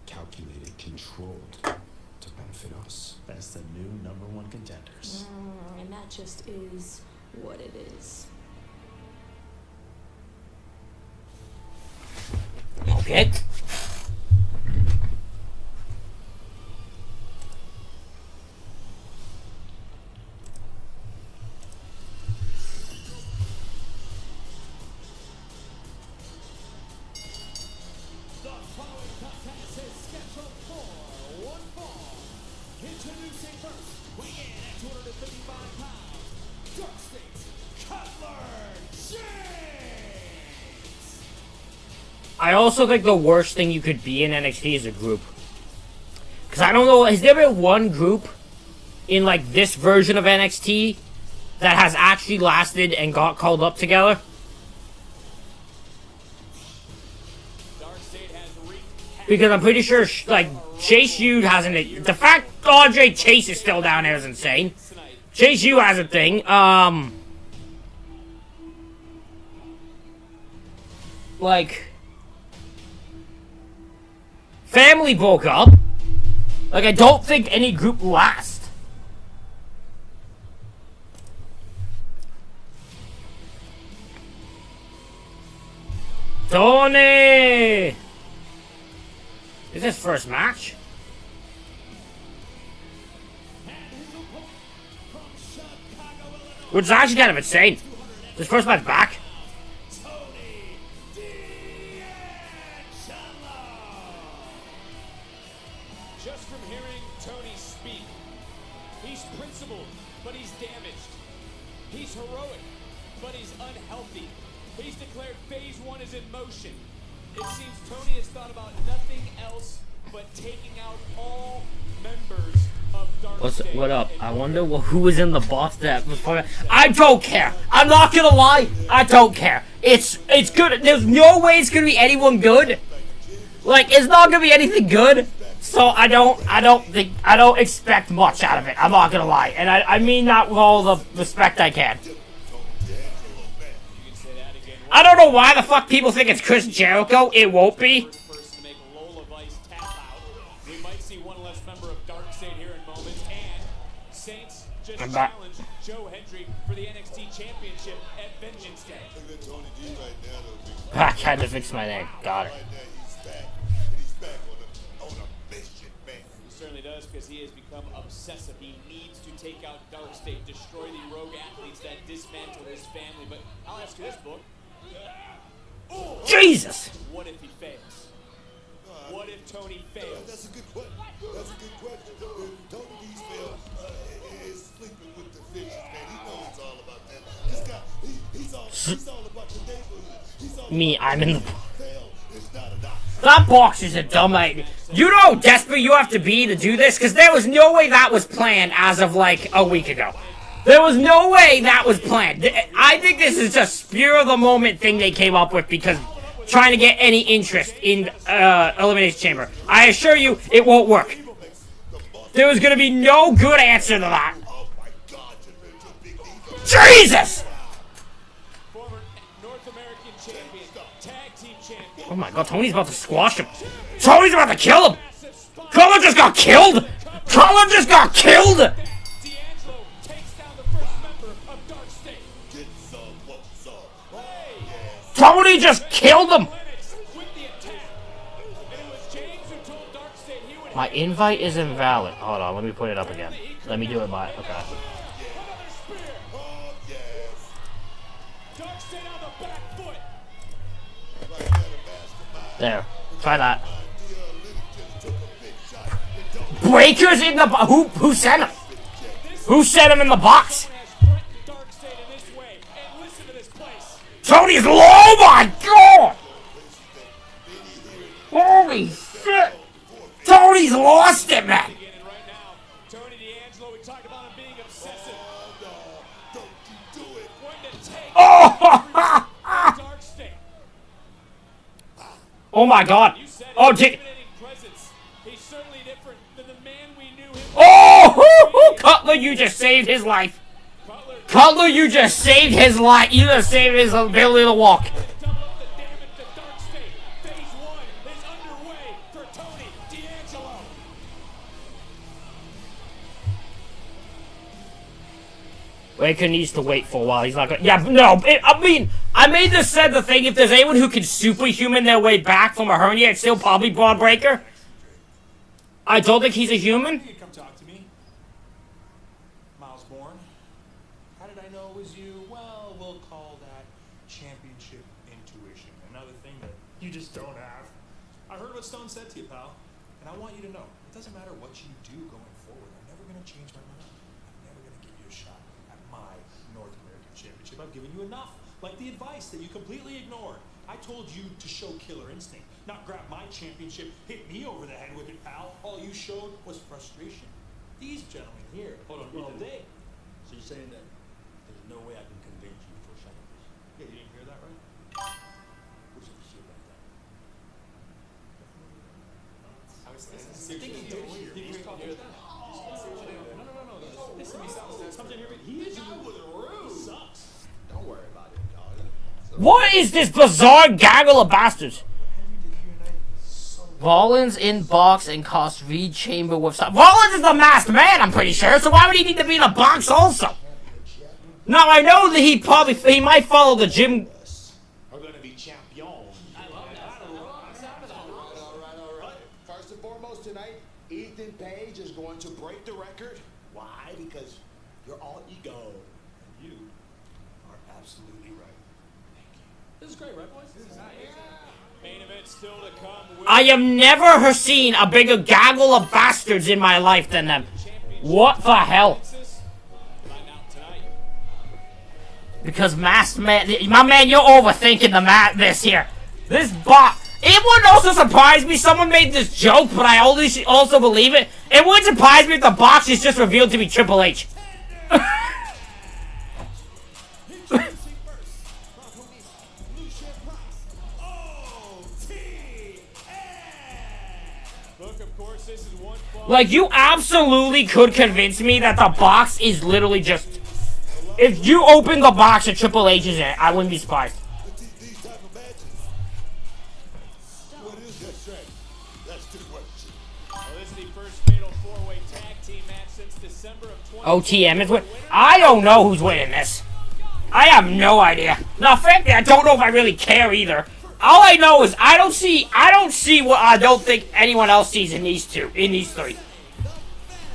Calculated, controlled, to benefit us. That's the new #1 contenders. And that just is what it is. Okay. The following contest is scheduled for one fall. Introducing first, weighing in at 235 pounds, Dark State, Cutler James. I also think the worst thing you could be in NXT is a group. Because I don't know, has there been one group in like this version of NXT that has actually lasted and got called up together? Dark State has wreaked havoc. Because I'm pretty sure, like, Chase U hasn't. The fact Andre Chase is still down there is insane. Tonight. Chase U has a thing. Like, family broke up. Like, I don't think any group lasts. Tony! Is this first match? Which is actually kind of insane. This first match back. Tony D'Angelo. Just from hearing Tony speak, he's principled, but he's damaged. He's heroic, but he's unhealthy. He's declared phase 1 is in motion. It seems Tony has thought about nothing else but taking out all members of Dark State. What up? I wonder who was in the box that before. I don't care. I'm not gonna lie. I don't care. It's good. There's no way it's gonna be anyone good. Like, it's not gonna be anything good. So I don't expect much out of it. I'm not gonna lie, and I mean that with all the respect I can. I don't know why the fuck people think it's Chris Jericho. It won't be. Person to make Lola Vice tap out. We might see one less member of Dark State here in moments, and Saints just I'm back. challenged Joe Hendry for the NXT Championship at Vengeance Day. Look at Tony D right now, though, big I had to fix my name. Got it. right now, he's back. And he's back on a mission, man. He certainly does, because he has become obsessive. He needs to take out Dark State, destroy the rogue athletes that dismantle his family. But I'll ask you this, Book. Jesus! What if he fails? What if Tony fails? That's a good question. That's a good question. If Tony D's fail is sleeping with the fishes, man. He knows all about that. This guy, he's all about the neighborhood. He's all Me, I'm in the. fail. It's not enough. That box is a dumb idea. You know how desperate you have to be to do this? Because there was no way that was planned as of like a week ago. There was no way that was planned. I think this is a spur of the moment thing they came up with because trying to get any interest in Elimination Chamber. I assure you, it won't work. There was going to be no good answer to that. Oh my God, you're big Eva. Jesus! Former North American champion, tag team champion. Oh my God, Tony's about to squash him. Tony's about to kill him. Color just got killed. Color just got killed. D'Angelo takes down the first member of Dark State. Get some, what some. Hey, Tony just killed him. Lennox with the attack. And it was James who told Dark State he would My have invite is invalid. Hold on, let me put it up again. Let me do it by. Okay. another spear. Oh, yes. Dark State on the back foot. Right there, the mastermind. There. Try that. Idea, Lennox just took a big shot. And don't Breakers in the who sent him? Who sent him in the box? Has threatened Dark State in this way. And listen to this place. Tony's low. Oh my God! Holy shit! Tony's lost it, man. Beginning right now. Tony D'Angelo, we talked about him being obsessive. don't you do it. Going to take Oh! Dark State. Oh my God! You said Oh, intimidating presence. He's certainly different than the man we knew him. oh! Cutler, you just saved his life. Cutler Cutler, you just saved his life. You just saved his ability to walk. double up the damage to Dark State. Phase 1 is underway for Tony D'Angelo. Baker needs to wait for a while. He's not gonna. Yeah, no. I made this said the thing. If there's anyone who can superhuman their way back from a hernia, it's still probably Braun Breaker. I don't think he's a human. You come talk to me. Miles Bourne. How did I know it was you? Well, we'll call that championship intuition. Another thing that you just don't have. I heard what Stone said to you, pal. And I want you to know, it doesn't matter what you do going forward. I'm never going to change my mind. I'm never going to give you a shot at my North American Championship. I've given you enough. Like the advice that you completely ignored. I told you to show killer instinct, not grab my championship, hit me over the head with it, pal. All you showed was frustration. These gentlemen here, hold on, all day. So you're saying that there's no way I can convince you for a second? Yeah, you didn't hear that, right? What's the shit like that? I was thinking he's talking down. No. Listen to me, something here. He is rude. He sucks. Don't worry about it, dog. What is this bizarre gaggle of bastards? Rollins in box and cost Reed Chamber with some. Rollins is the masked man, I'm pretty sure. So why would he need to be in the box also? Now I know that he might follow the gym. Are going to be champions. All right. First and foremost tonight, Ethan Page is going to break the record. Why? Because you're all ego. You are absolutely right. Thank you. This is great, right, boys? This is nice. Main event still to come. I have never seen a bigger gaggle of bastards in my life than them. What the hell? Find out tonight. Because Masked Man, my man, you're overthinking this here. This box. It wouldn't also surprise me. Someone made this joke, but I also believe it. It wouldn't surprise me if the box is just revealed to be Triple H. Like, you absolutely could convince me that the box is literally just... If you open the box and Triple H is in it, I wouldn't be surprised. These type of matches. What is that strategy? That's the question. Well, this is the first fatal four-way tag team match since December of 20. OTM is winning. I don't know who's winning this. I have no idea. Now, frankly, I don't know if I really care either. All I know is I don't see what I don't think anyone else sees in these three.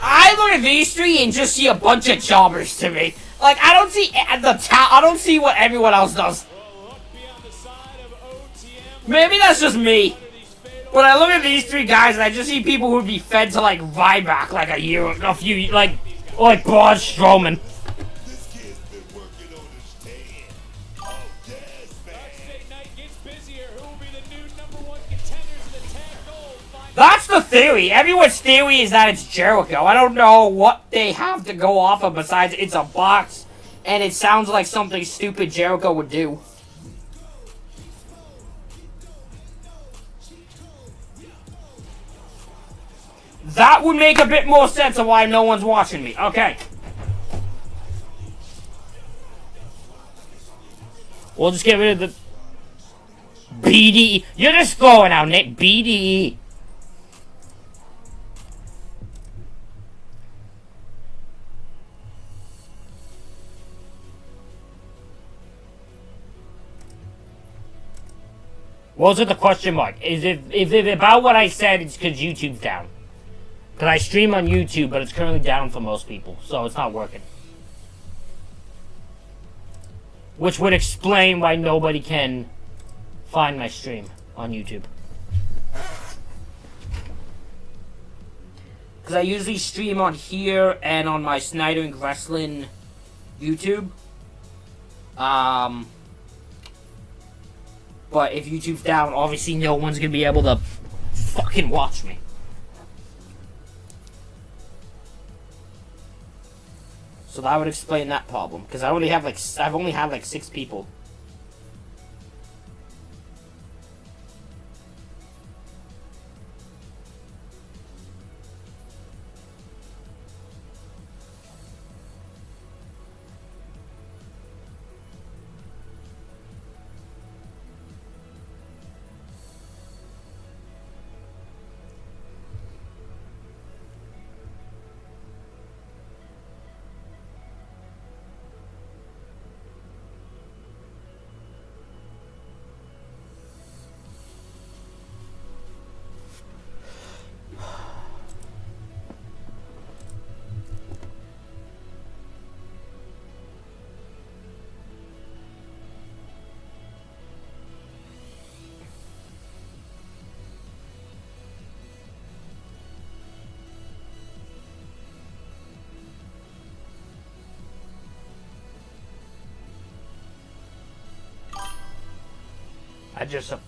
I look at these three and just see a bunch of jobbers to me. Like, I don't see what everyone else does. Maybe that's just me. When I look at these three guys, I just see people who would be fed to, like, Ryback, like, like Braun Strowman. This kid's been working on his stand. Oh, yes, man. Thursday night gets busier. Who will be the new #1 contenders in the tag gold? That's the theory. Everyone's theory is that it's Jericho. I don't know what they have to go off of besides it's a box, and it sounds like something stupid Jericho would do. That would make a bit more sense of why no one's watching me. Okay. We'll just get rid of the BDE. You're just throwing out Nick. BDE. What was the question mark? Is it about what I said? It's because YouTube's down. Because I stream on YouTube, but it's currently down for most people, so it's not working. Which would explain why nobody can find my stream on YouTube. Because I usually stream on here and on my Snyder and Wrestling YouTube. But if YouTube's down, obviously no one's gonna be able to fucking watch me. So that would explain that problem. Because I've only had like 6 people.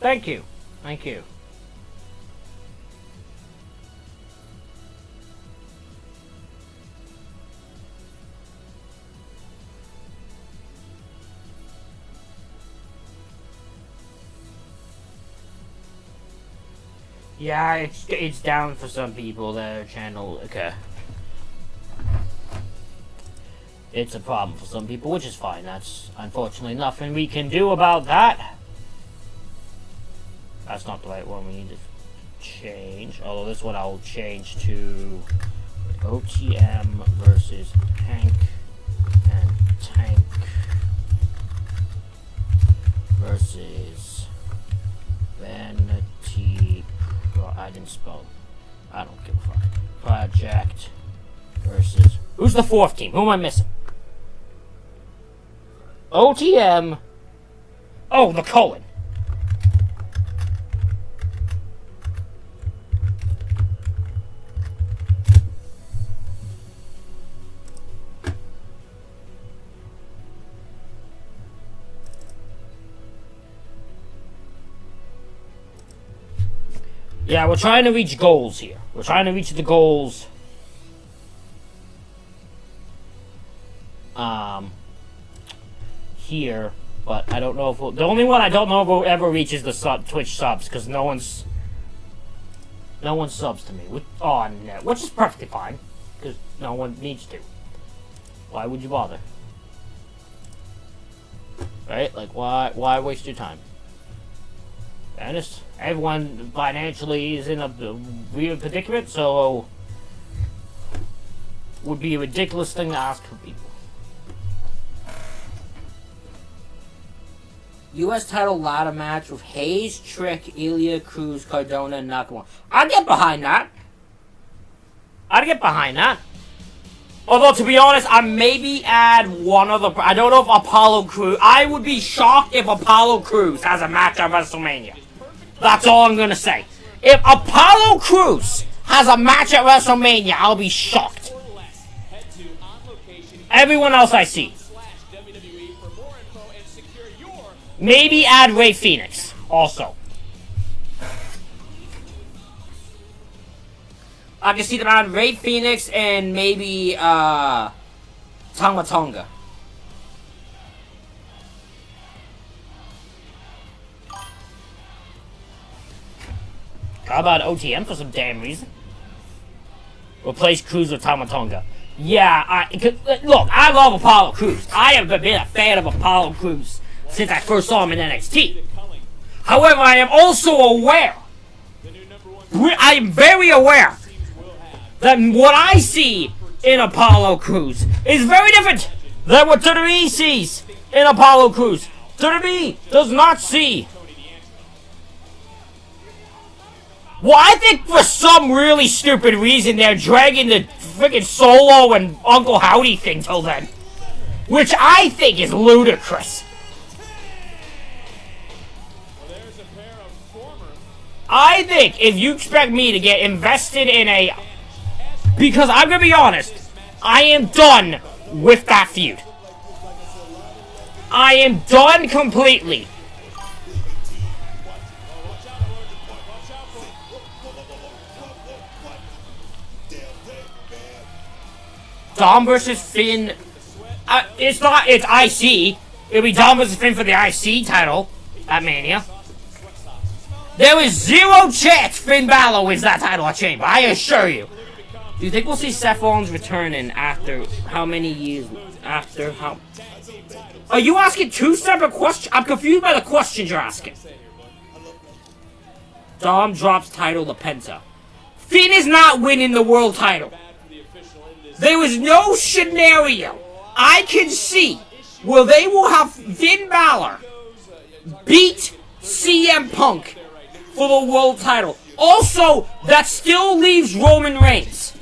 Thank you. Thank you. Yeah, it's down for some people, their channel, okay. It's a problem for some people, which is fine. That's unfortunately nothing we can do about that. That's not the right one. We need to change. Although this one I'll change to OTM versus Hank and Tank versus Vanity. I didn't spell. I don't give a fuck. Project versus. Who's the 4th team? Who am I missing? OTM. Oh, the colon. Yeah, we're trying to reach goals here. We're trying to reach the goals. Here, but I don't know if the only one I don't know if we'll ever reach is the Twitch subs, because no one subs to me on net, which is perfectly fine, because no one needs to. Why would you bother? Right? Like, why waste your time? Honest, everyone financially is in a weird predicament, so would be a ridiculous thing to ask for people. U.S. title ladder match with Hayes, Trick, Ilya, Cruz, Cardona, and Nakamura. I'd get behind that. Although, to be honest, I maybe add one other. I don't know if Apollo Crews. I would be shocked if Apollo Crews has a match at WrestleMania. That's all I'm gonna say. If Apollo Crews has a match at WrestleMania, I'll be shocked. Everyone else I see. Maybe add Ray Phoenix also. I can see them add Ray Phoenix and maybe Tama Tonga. How about OTM for some damn reason? Replace Cruz with Tama Tonga. Yeah, look, I love Apollo Crews. I have been a fan of Apollo Crews since I first saw him in NXT. However, I am also aware, I am very aware, that what I see in Apollo Crews is very different than what WWE sees in Apollo Crews. WWE does not see. Well, I think for some really stupid reason they're dragging the freaking Solo and Uncle Howdy thing till then, which I think is ludicrous. I think if you expect me to get invested in a... Because I'm going to be honest, I am done with that feud. I am done completely. Dom versus Finn. It's IC. It'll be Dom versus Finn for the IC title at Mania. There is zero chance Finn Balor wins that title at Chamber, I assure you. Do you think we'll see Seth Rollins return in after how many years? After how? Are you asking two separate questions? I'm confused by the questions you're asking. Dom drops title to Penta. Finn is not winning the world title. There is no scenario I can see where they will have Finn Balor beat CM Punk for the world title. Also, that still leaves Roman Reigns,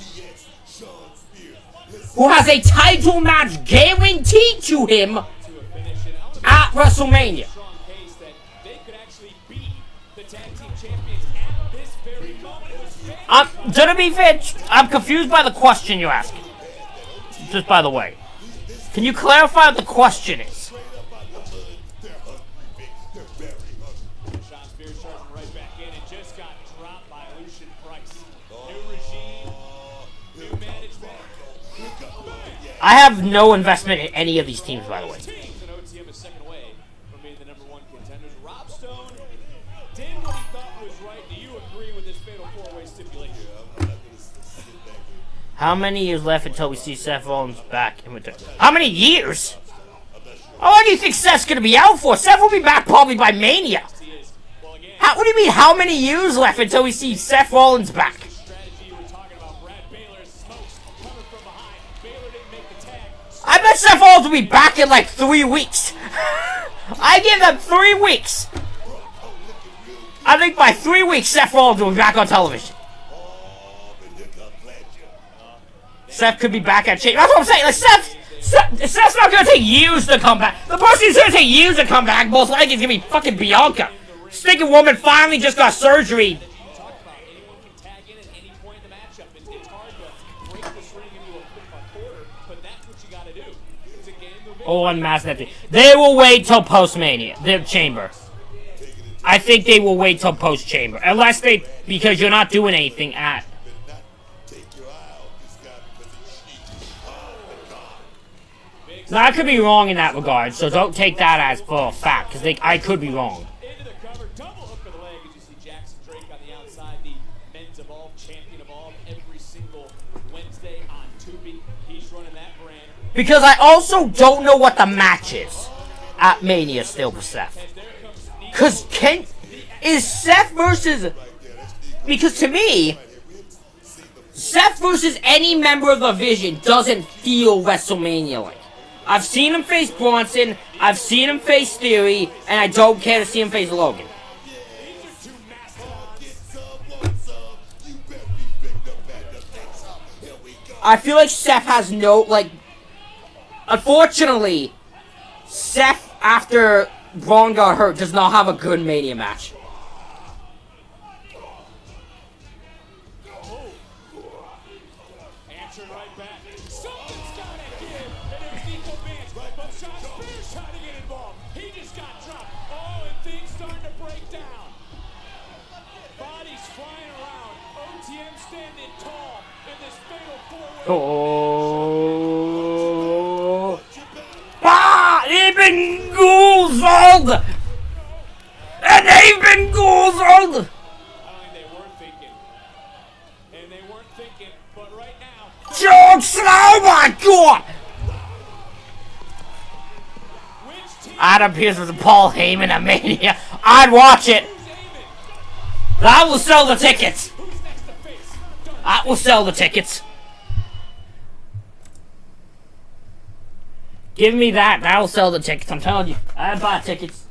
who has a title match guaranteed to him at WrestleMania. To be fair, I'm confused by the question you're asking. Just by the way, can you clarify what the question is? I have no investment in any of these teams, by the way. How many years left until we see Seth Rollins back in return? How many years? How long do you think Seth's going to be out for? Seth will be back probably by Mania. What do you mean, how many years left until we see Seth Rollins back? I bet Seth Rollins will be back in like 3 weeks. I give them 3 weeks. I think by 3 weeks, Seth Rollins will be back on television. Seth could be back at Chamber. That's what I'm saying. Like Seth's not gonna take years to come back. The person who's gonna take years to come back, most likely, is gonna be fucking Bianca. Stinking woman finally just got surgery. Oh, unmasked empty. They will wait till post-Mania. The Chamber. I think they will wait till post-chamber. Unless they... Because you're not doing anything at... Now, I could be wrong in that regard, so don't take that as for a fact, because I could be wrong. Into the cover, double hook for the leg as you see Jackson Drake on the outside, the men's Evolve champion Evolve every single Wednesday on Tubi. He's running that brand. Because I also don't know what the match is at Mania still for Seth. Because is Seth versus... Because to me, Seth versus any member of the Vision doesn't feel WrestleMania-like. I've seen him face Bronson, I've seen him face Theory, and I don't care to see him face Logan. I feel like Seth has no, like... Unfortunately, Seth, after Braun got hurt, does not have a good Mania match. Oh! Ah! They've been goozled! And they've been goozled! I don't think they weren't thinking. And they weren't thinking, but right now... Jokes! Oh my god! Adam Pearce with Paul Heyman at Mania. I'd watch it! That will sell the tickets! That will sell the tickets. Give me that. That'll sell the tickets. I'm telling you. I'd buy tickets.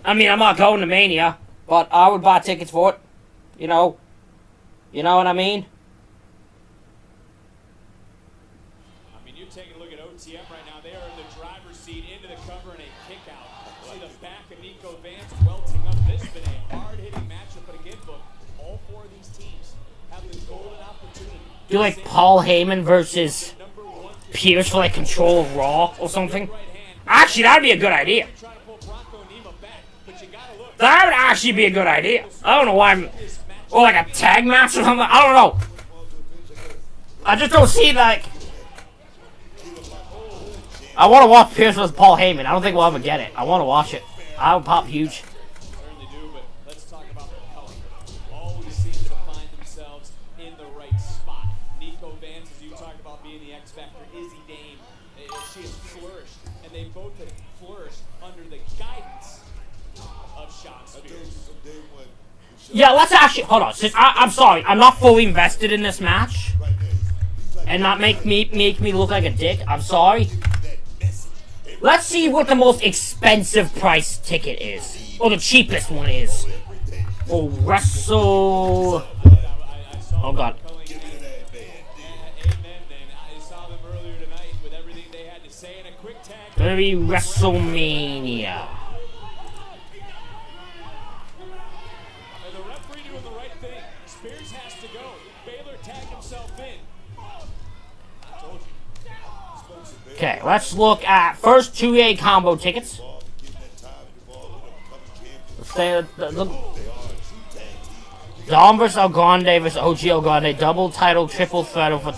I mean, I'm not going to Mania, but I would buy tickets for it. You know. You know what I mean? I mean, you're taking a look at OTM right now. They are in the driver's seat, into the cover, and a kick out. See the back of Nico Vance welting up. This has been a hard-hitting matchup, but again, look, all four of these teams have the golden opportunity. Do like Paul Heyman versus Pierce for like control of Raw or something? Actually, that'd be a good idea. That would actually be a good idea. I don't know why I'm... Or like a tag match or something. I don't know. I just don't see like... I want to watch Pierce versus Paul Heyman. I don't think we'll ever get it. I want to watch it. I would pop huge. Certainly do, but let's talk about Propellant. Always seems to find themselves in the right spot. Nico Vance, as you talked about being the X Factor, Izzy Dame, she has flourished, and they both have flourished under the guidance of Sean Spears. Yeah, let's actually hold on. Since I'm sorry, I'm not fully invested in this match, and not make me look like a dick. I'm sorry. Let's see what the most expensive price ticket is, or the cheapest one is. For Wrestle. Oh God. Very WrestleMania. And the referee doing the right thing. Spears has to go. Baylor tagged himself in. I told you. Okay, let's look at first 2A combo tickets. Let's say the Dom vs. El Grande vs. OG El Grande double title triple threat over.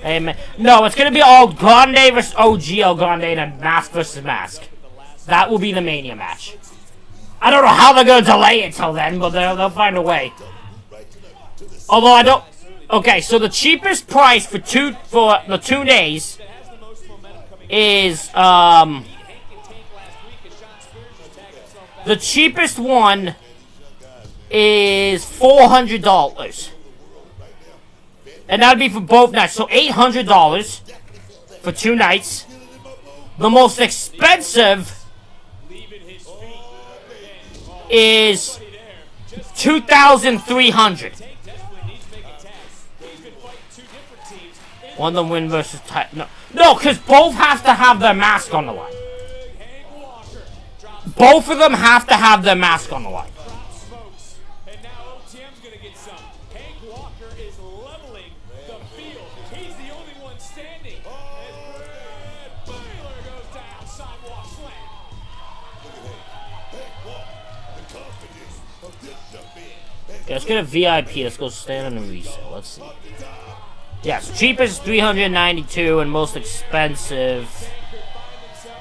Amen. No, it's gonna be all Grande vs. OG El Grande and a mask versus mask. That will be the Mania match. I don't know how they're gonna delay it till then, but they'll find a way. Although I don't. Okay, so the cheapest price for the 2 days is the cheapest one is $400, and that'd be for both nights. So $800 for 2 nights. The most expensive is $2,300. One of them win versus no, because both have to have their mask on the line. Both of them have to have their mask on the line. And now OTM's gonna get some. Hank Walker is leveling the field. He's the only one standing. As Brad Baylor goes down, sidewalk slam. Yeah, let's get a VIP. Let's go stand on the resale. Let's see. Yes, cheapest $392 and most expensive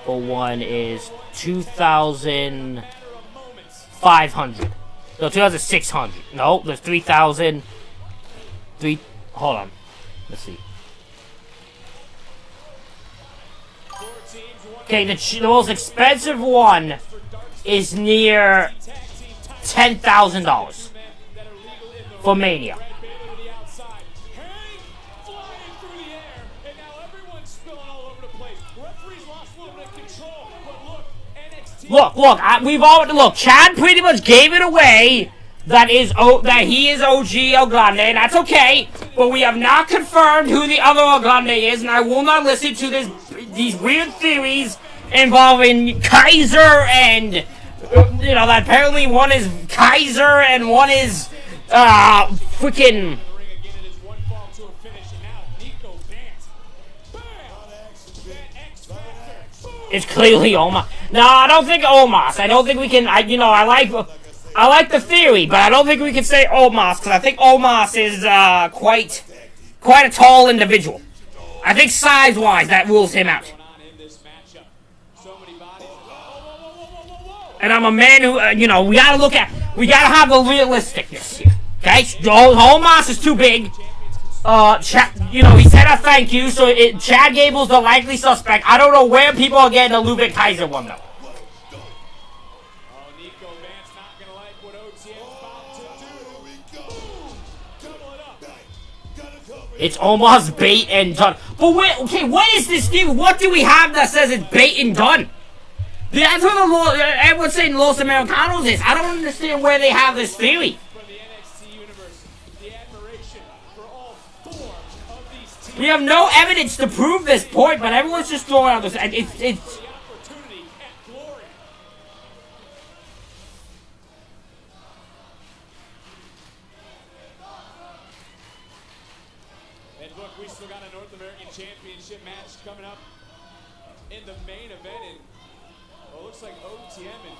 for one is $2,500. No, 2,600. No, there's 3,000. Hold on. Let's see. Okay, the most expensive one is near $10,000 for Mania. Look, look, Chad pretty much gave it away that he is OG El Grande, and that's okay, but we have not confirmed who the other El Grande is, and I will not listen to these weird theories involving Kaiser and, you know, that apparently one is Kaiser and one is, freaking... It's clearly Omos. No, I don't think Omos. I don't think we can. I like the theory, but I don't think we can say Omos because I think Omos is quite a tall individual. I think size-wise that rules him out. And I'm a man who, we gotta have the realisticness here. Okay, Omos is too big. He said a thank you, so Chad Gable's the likely suspect. I don't know where people are getting the Ludwig Kaiser one, though. It's almost bait and done. But wait, okay, what is this thing? What do we have that says it's bait and done? That's what everyone's saying Los Americanos is. I don't understand where they have this theory. We have no evidence to prove this point, but everyone's just throwing out this. It's. And look, we still got a North American Championship match coming up in the main event, and well, it looks like OTM and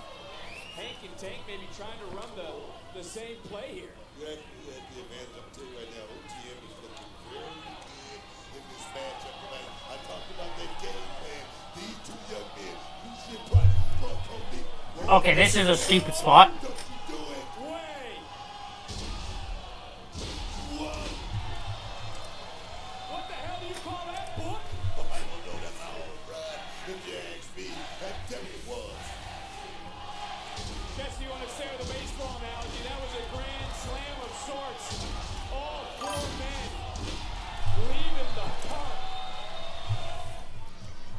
Hank and Tank may be trying to run the same play here. You had the advantage. I'm telling you right now, OTM is looking very good in this matchup tonight. I talked about that game plan. These two young men, Lucian Price, okay, this is a stupid spot.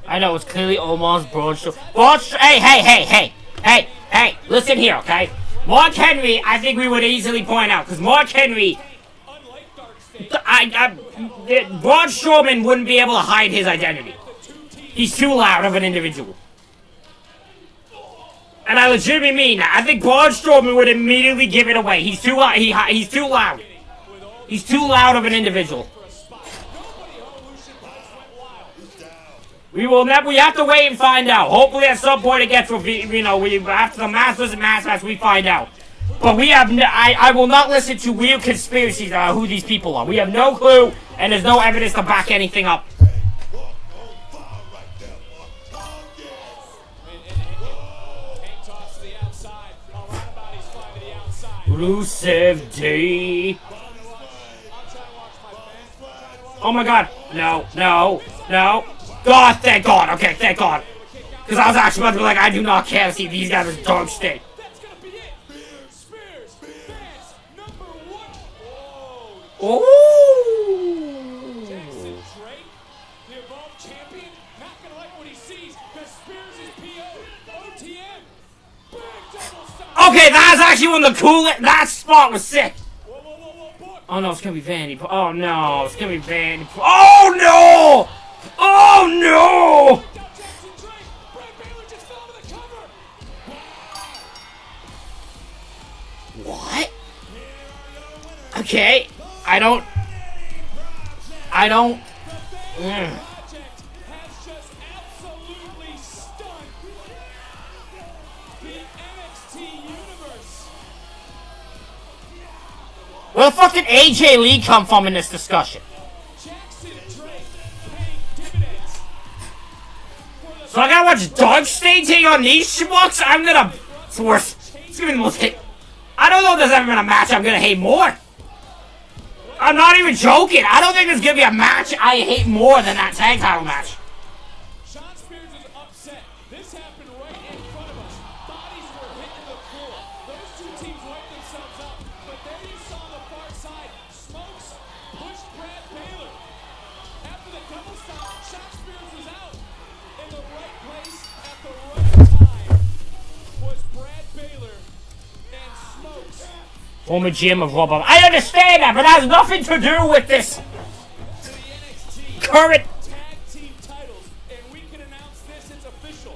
I know, it's clearly Omos, Braun Strowman. Hey, listen here, okay? Mark Henry, I think we would easily point out, because Mark Henry, Braun Strowman wouldn't be able to hide his identity. He's too loud of an individual. And I legitimately mean that. I think Braun Strowman would immediately give it away. He's too loud. He's too loud. He's too loud of an individual. We have to wait and find out. Hopefully at some point it gets, after the Masters and Mass Match, we find out. But I will not listen to weird conspiracies about who these people are. We have no clue, and there's no evidence to back anything up. Rusev Day. Oh my god. No. God, thank God. Okay, thank God. Because I was actually about to be like, I do not care to see these guys as dog stink. Oh. Okay, that's actually one of the coolest. That spot was sick. Oh no, it's gonna be Vandy. Oh no, it's gonna be Vandy. Oh no! Oh no! What? Okay, I don't. Where the fuck did AJ Lee come from in this discussion? Jackson Drake paying dividends. So I gotta watch Dodge staging on these schmucks? I'm gonna... It's worse. It's gonna be the most hate. I don't know if there's ever been a match I'm gonna hate more. I'm not even joking. I don't think there's gonna be a match I hate more than that tag title match. Sean Spears is upset. This happened right in front of us. Bodies were hitting the floor. Those two teams wiped themselves up. But there you saw on the far side, Smokes pushed Brad Baylor. After the double stop, Sean Spears was out. In the right place at the right time was Brad Baylor and Smokes. Former GM of Raw. I understand that, but that has nothing to do with this To the NXT current... tag team titles, and we can announce this, it's official.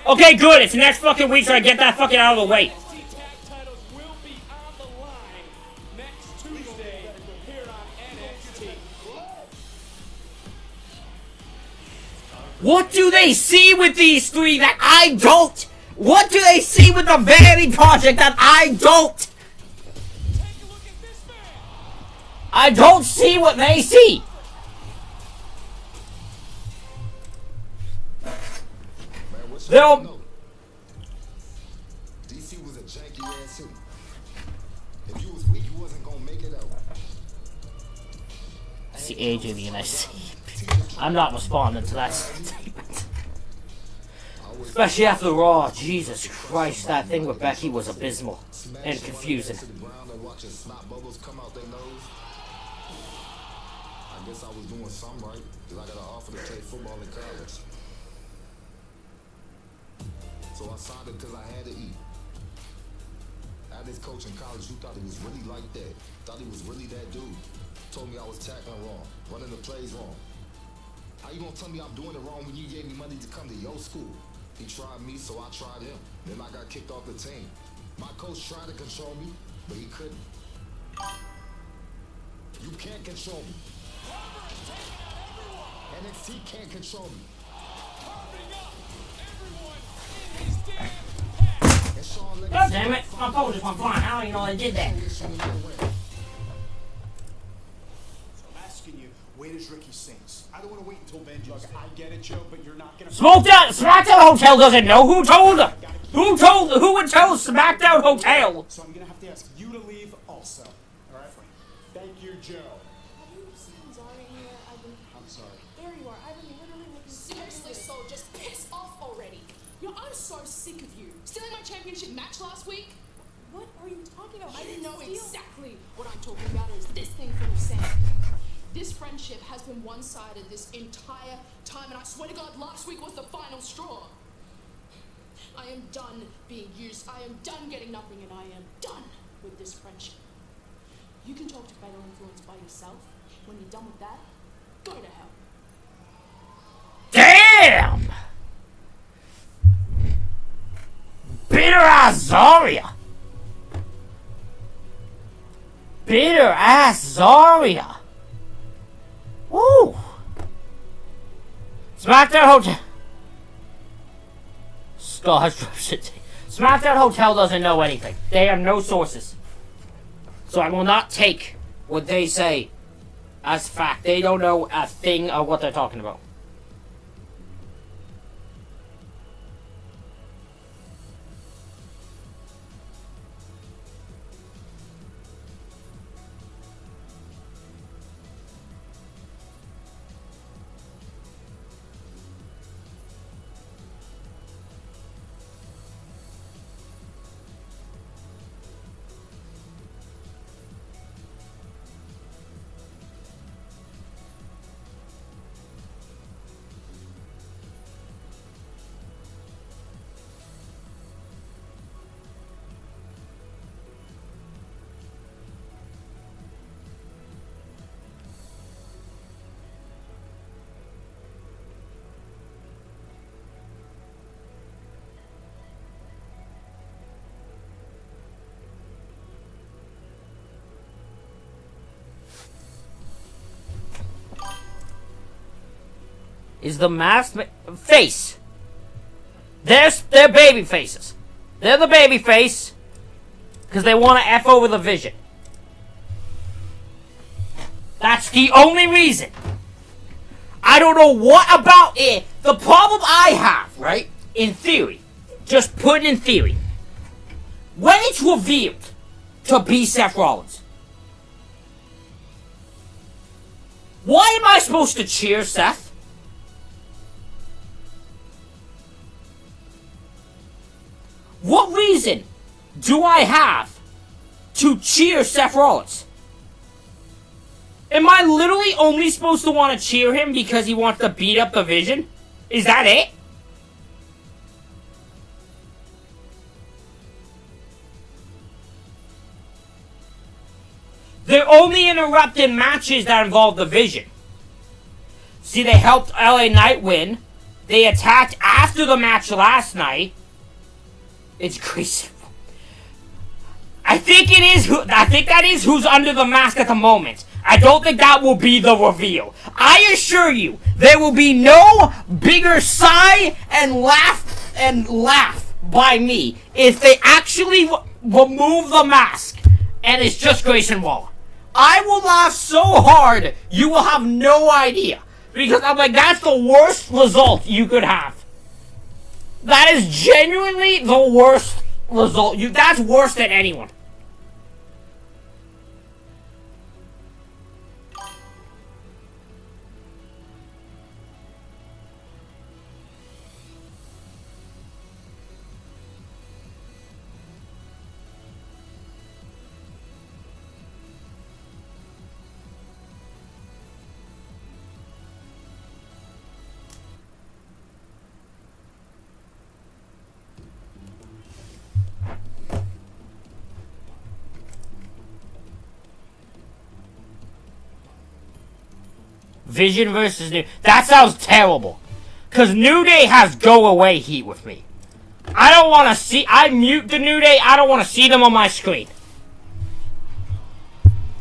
Okay, good. It's next fucking week, so I get that fucking out of the way. NXT tag titles will be on the line next Tuesday here on NXT. What do they see with these three that I don't? What do they see with the Vanity Project that I don't? Take a look at this man. I don't see what they see. Man, what's They'll- your note? DC was a janky ass city. If you was weak, you wasn't gonna make it out. See AJ Lee and I see. I'm not responding to that statement. Especially after Raw. Jesus Christ, that thing with Becky was abysmal and confusing. To the ground and watching snot bubbles come out their nose. I guess I was doing something right, because I got an offer to play football in college. So I signed it because I had to eat. I had this coach in college who thought he was really like that. Thought he was really that dude. Told me I was tackling wrong, running the plays wrong. How you gonna tell me I'm doing it wrong when you gave me money to come to your school? He tried me, so I tried him. Then I got kicked off the team. My coach tried to control me, but he couldn't. You can't control me. NXT can't control me. And Shawn Legacy- God damn it, my phone just went flying. I don't even know I did that. So I'm asking you, where does Ricky Saints? I don't want to wait until Vengeance Day. I get it, Joe, but you're not gonna. SmackDown Hotel doesn't know who told them. Who would tell SmackDown Hotel? So I'm gonna have to ask you to leave also. All right, Frank. Thank you, Joe. Have you seen Zara anywhere? I'm sorry. There you are. I've been literally looking. Seriously, so just piss off already. Yo, I'm so sick of you. Stealing my championship match last week? What are you talking about? I You didn't know steal. exactly what I'm talking about is this thing full of sand. This friendship has been one-sided this entire time, and I swear to God, last week was the final straw. I am done being used. I am done getting nothing, and I am done with this friendship. You can talk to Fatal Influence by yourself. When you're done with that, go to hell. Damn! Bitter ass Zarya. Bitter ass Zarya. Woo! SmackDown Hotel. Scott SmackDown Hotel doesn't know anything. They have no sources. So I will not take what they say as fact. They don't know a thing of what they're talking about. Is the masked face. They're baby faces. They're the baby face because they want to F over the Vision. That's the only reason. I don't know what about it. The problem I have, right, in theory, just put in theory, when it's revealed to be Seth Rollins, why am I supposed to cheer Seth? What reason do I have to cheer Seth Rollins? Am I literally only supposed to want to cheer him because he wants to beat up the Vision? Is that it? They're only interrupting matches that involve the Vision. See, they helped LA Knight win. They attacked after the match last night. It's crazy. I think that is who's under the mask at the moment. I don't think that will be the reveal. I assure you, there will be no bigger sigh and laugh by me if they actually remove the mask and it's just Grayson Waller. I will laugh so hard, you will have no idea. Because I'm like, that's the worst result you could have. That is genuinely the worst result. That's worse than anyone. Vision versus New... That sounds terrible. Because New Day has go-away heat with me. I don't want to see... I mute the New Day. I don't want to see them on my screen.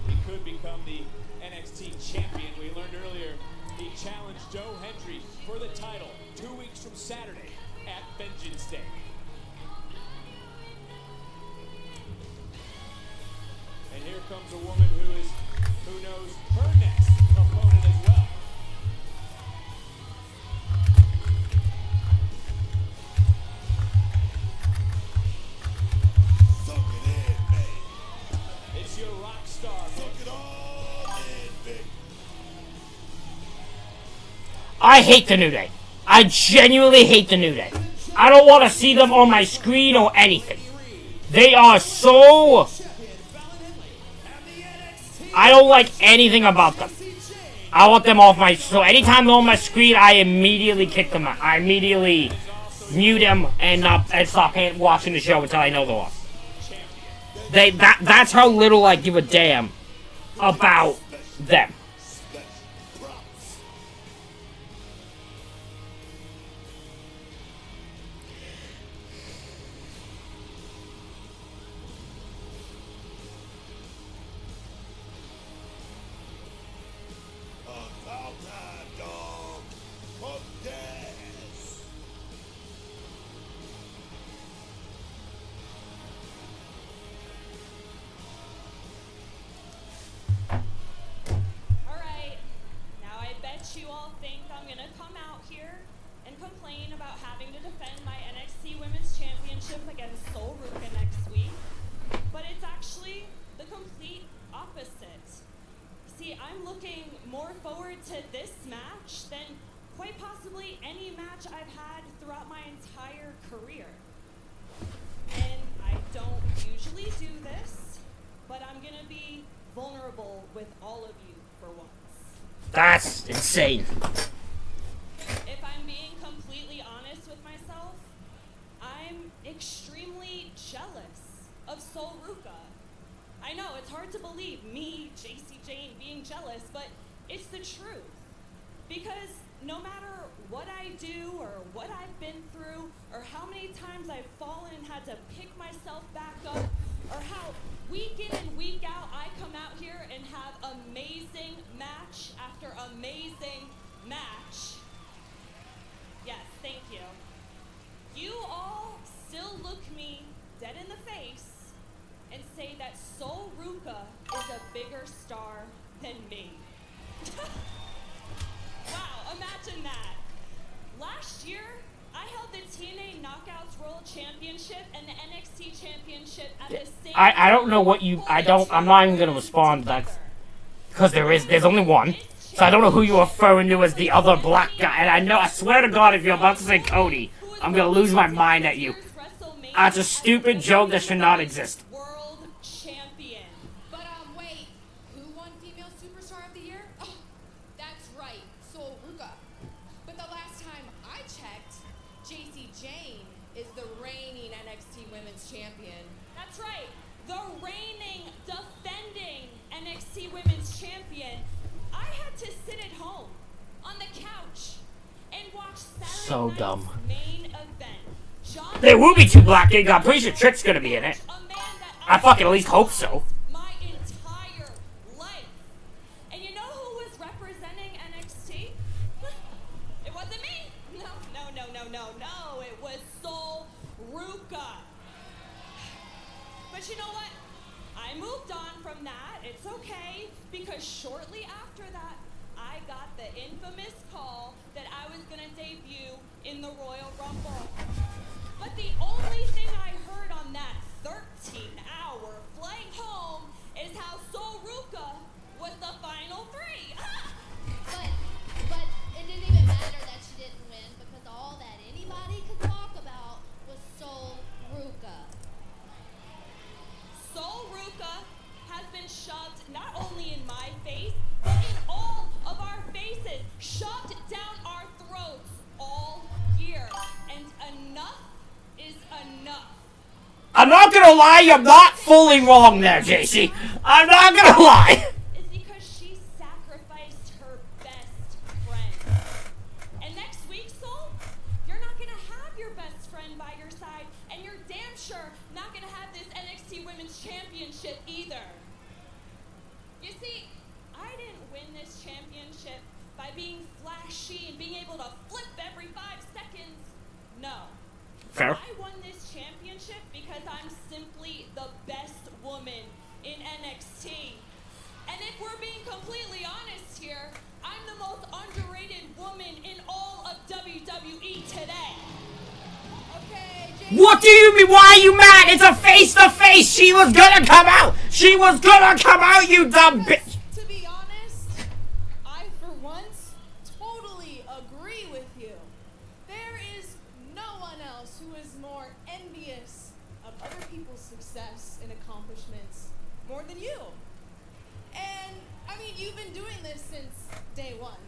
He could become the NXT champion. We learned earlier he challenged Joe Hendry for the title 2 weeks from Saturday at Vengeance Day. And here comes a woman who knows her next opponent as well. Soak it in, man. It's your rock star. Soak it all in, Vic. I hate the New Day. I genuinely hate the New Day. I don't want to see them on my screen or anything. They are so... I don't like anything about them. I want them off my... So anytime they're on my screen, I immediately kick them out. I immediately mute them and stop watching the show until I know they're off. That's how little I give a damn about them. About time, dog. Fuck yes. Alright, now I bet you all think I'm gonna come out here and complain about having to defend my NXT Women's Championship against Sol Ruka next week. But it's actually the complete opposite. See, I'm looking more forward to this match than quite possibly any match I've had throughout my entire career. And I don't usually do this, but I'm gonna be vulnerable with all of you for once. That's insane. If I'm being completely honest with myself, I'm extremely jealous of Sol Ruka. I know, it's hard to believe, me, JC Jane, being jealous, but it's the truth. Because no matter what I do or what I've been through or how many times I've fallen and had to pick myself back up or how week in and week out I come out here and have amazing match after amazing match. Yes, thank you. You all still look me dead in the face and say that Sol Ruka is a bigger star than me. Wow, imagine that. Last year, I held the TNA Knockouts World Championship and the NXT Championship at the same I don't know what you... I'm not even gonna respond to that. Because there's only one. So I don't know who you're referring to as the other black guy. And I swear to God, if you're about to say Cody, I'm gonna lose my mind at you. That's a stupid joke that should not exist. World Champion. But wait, who won Female Superstar of the Year? Oh, that's right, Sol Ruka. But the last time I checked, JC Jane is the reigning NXT Women's Champion. That's right. The reigning, defending NXT Women's Champion. I had to sit at home on the couch and watch Saturday So night's dumb. main event. John There will be 2 black gigs. I'm pretty sure Trick's gonna be in it. a man that I fucking at least hope so. my entire life. And you know who was representing NXT? It wasn't me. No. It was Sol Ruka. But you know what? I moved on from that. It's okay, because shortly after that, I got the infamous call that I was gonna debut in the Royal Rumble. But the only thing I heard on that 13-hour flight home is how Sol Ruka was the final 3. But it didn't even matter that she didn't win because all that anybody could talk about was Sol Ruka. Sol Ruka has been shoved not only in my face, but in all of our faces, shoved down our throats all year. And enough is enough. I'm not gonna lie, you're not fully wrong there, JC. I'm not gonna lie. Is because she sacrificed her best friend. And next week, Sol, you're not gonna have your best friend by your side, and you're damn sure not gonna have this NXT Women's Championship either. You see, I didn't win this championship by being flashy and being able to flip every 5 seconds. No. Fair. I won this championship because I'm simply the best woman in NXT. And if we're being completely honest here, I'm the most underrated woman in all of WWE today. Okay, What do you mean? Why are you mad? It's a face-to-face. She was gonna come out. She was gonna come out, you dumb bitch. To be honest, I for once totally agree with you. There is no one else who is more envious of other people's success and accomplishments more than you. And I mean, you've been doing this since day one,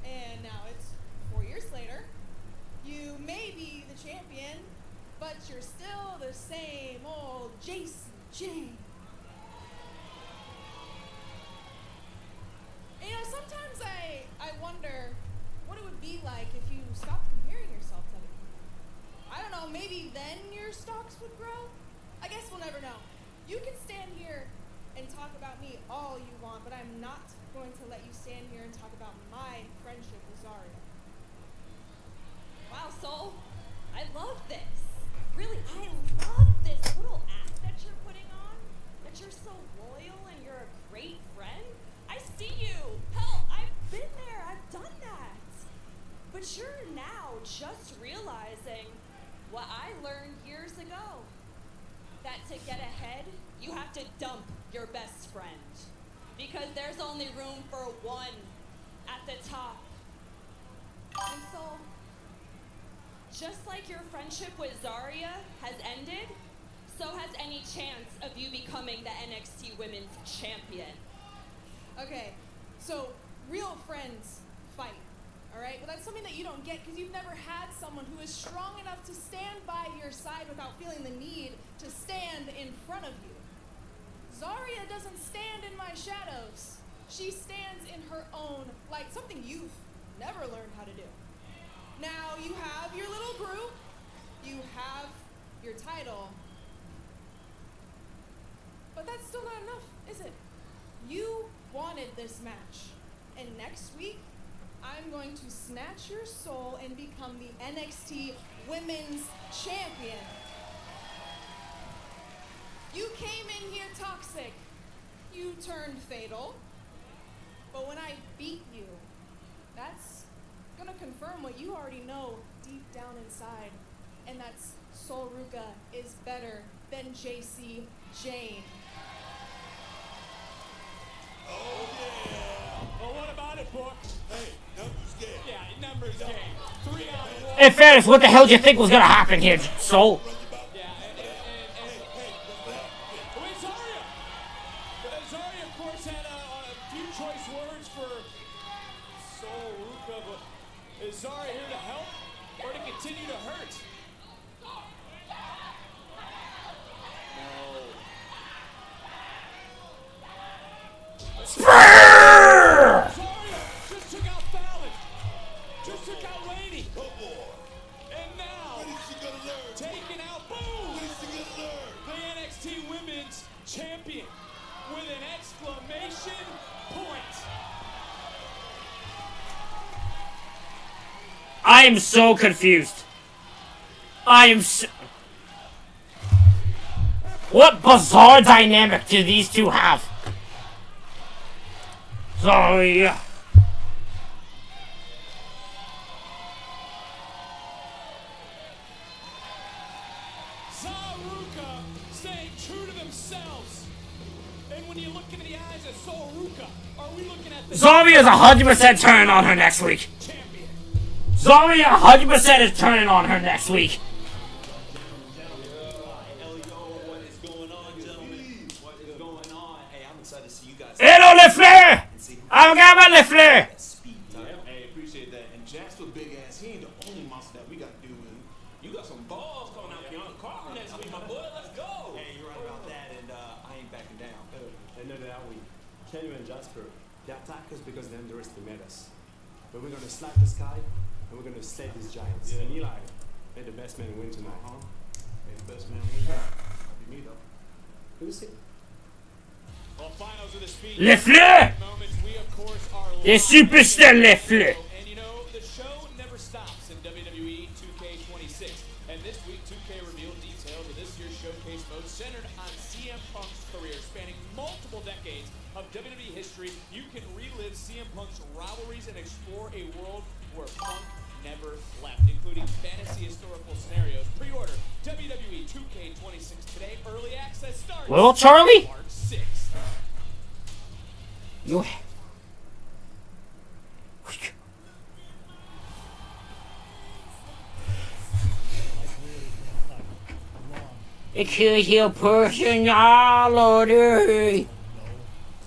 and now it's 4 years later. You may be the champion, but you're still the same old JC Jane. You know, sometimes I wonder what it would be like if you stopped comparing yourself to other people. I don't know, maybe then your stocks would grow? I guess we'll never know. You can stand here and talk about me all you want, but I'm not going to let you stand here and talk about my friendship with Zaria. Wow, Sol, I love this. Really, I love this little act that you're putting on, that you're so loyal and you're a great friend. I see you. Hell, I've been there. I've done that. But you're now just realizing what I learned years ago. That to get ahead, you have to dump your best friend. Because there's only room for one at the top. And so, just like your friendship with Zaria has ended, so has any chance of you becoming the NXT Women's Champion. Okay, so real friends fight, all right? But that's something that you don't get because you've never had someone who is strong enough to stand by your side without feeling the need to stand in front of you. Zaria doesn't stand in my shadows. She stands in her own light, something you've never learned how to do. Now you have your little group, you have your title, but that's still not enough, is it? You wanted this match, and next week, I'm going to snatch your soul and become the NXT Women's Champion. You came in here toxic. You turned fatal. But when I beat you, that's gonna confirm what you already know deep down inside. And that's Sol Ruka is better than JC Jane. Oh, yeah. Well, what about it, Book? Hey, numbers game. Yeah, numbers game. 3 out of 1. In fairness, what the hell do you think was gonna happen here, Soul? Yeah, wait, Zarya! Zarya, of course, had a few choice words for Sol Ruka, but is Zarya here to help or to continue to hurt? Sprrrr! Zarya just took out Fallon, just took out Lady, Oh, boy. and now What is she gonna learn? taking out, boom, What is she gonna learn? the NXT Women's Champion with an exclamation point. I am so confused. I am so... What bizarre dynamic do these two have? Sorry. Ruka staying true to themselves. And when you look into the eyes of Sol Ruka, are we looking at the Zarya is 100% turning on her next week. champion? Zarya 100% is turning on her next week. What is going on, gentlemen? What is going on? Hey, I'm excited to see you guys. Hello, Le Fleur! I've got my Le Fleur! Speed time. Hey, appreciate that. And Jack's with big ass. He ain't the only monster that we got to do with. You got some balls coming out beyond Carter next week, my boy. Let's go. Hey, you're right about that, and I ain't backing down. And neither are we. Kenny and Jasper, they attack us because they underestimate us. But we're gonna slap the sky, and we're gonna slay these giants. And Eli, may the best man win tonight. Hey, the best man we got. Be me, though. Who's see? Well, finals of the speed. Le Fleur! Moments, we of course are The live. superstar Le Fleur. And you know, the show never stops in WWE 2K26. And this week, 2K revealed details of this year's showcase mode centered on CM Punk's career, spanning multiple decades of WWE history. You can relive CM Punk's rivalries and explore a world where Punk never left, including fantasy historical scenarios. Pre-order WWE 2K26 today. Early access starts Well, Charlie? March 6th. You... It's your personality. The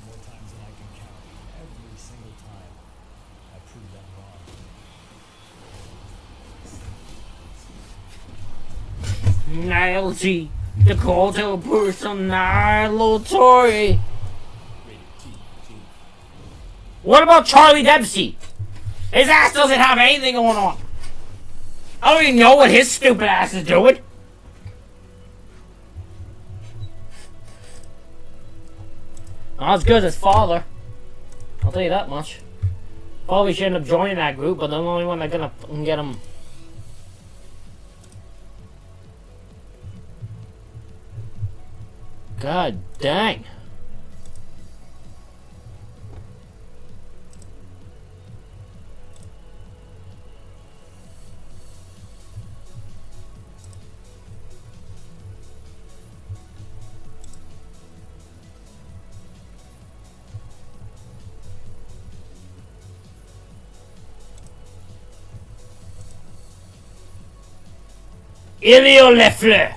more times than I can count. Every single time, I prove them wrong. Nailsy, the cult of personality. What about Charlie Dempsey? His ass doesn't have anything going on. I don't even know what his stupid ass is doing. Not as good as his father. I'll tell you that much. Probably should end up joining that group, but I'm the only one that's gonna get him. God dang. Ilio Leffler.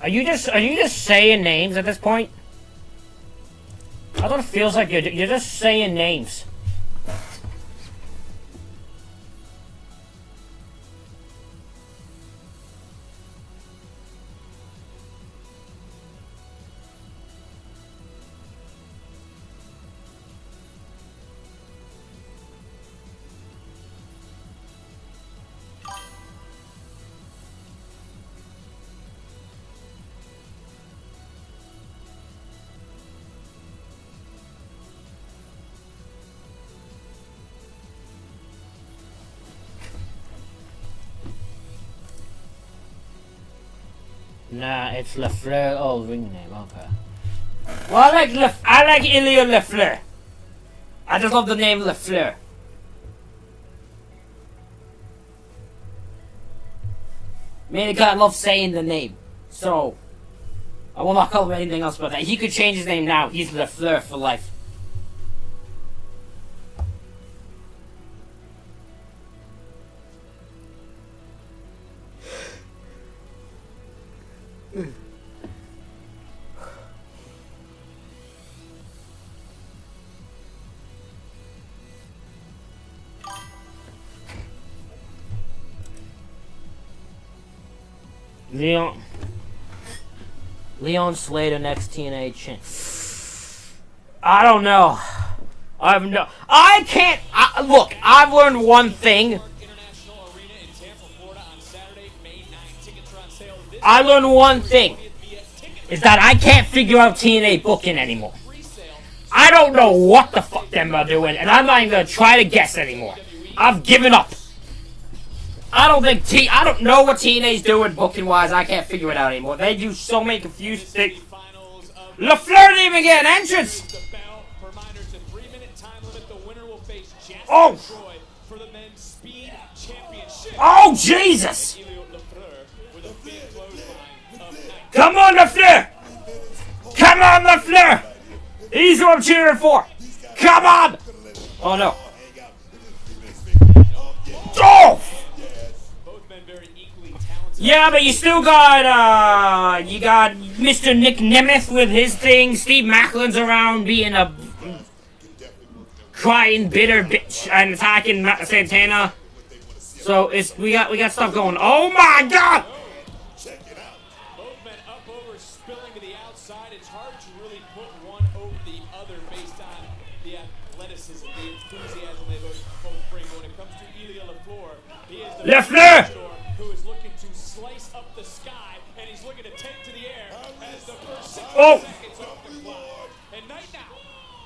Are you just saying names at this point? I thought it feels like you're just saying names. Nah, it's LaFleur. Oh, ring name. Okay. Well, I like Ilya LaFleur. I just love the name LaFleur. Mainly because I love saying the name. So, I will not call him anything else but that. He could change his name now. He's LaFleur for life. Leon Slater next TNA champ. I don't know. I can't. Look, I've learned one thing. I learned one thing. Is that I can't figure out TNA booking anymore. I don't know what the fuck them are doing, and I'm not even gonna try to guess anymore. I've given up. I don't know what TNA's doing booking wise. I can't figure it out anymore. They do so many confused things. LaFleur didn't even get an entrance. Oh! Oh, Jesus! Come on, LaFleur! Come on, LaFleur! He's who I'm cheering for! Come on! Oh, no. Oh! Yeah, but you still got, you got Mr. Nick Nemeth with his thing. Steve Macklin's around being a crying, bitter bitch and attacking Santana. So we got stuff going. Oh my God! Both men up over, spilling to the outside. It's hard to really put one over the other based on the athleticism, the enthusiasm they both bring. When it comes to Ilya LaFleur, he is the LaFleur! Who is looking to slice up the sky, and he's looking to take to the air as the first 60 Oh! seconds off the clock. And Knight now,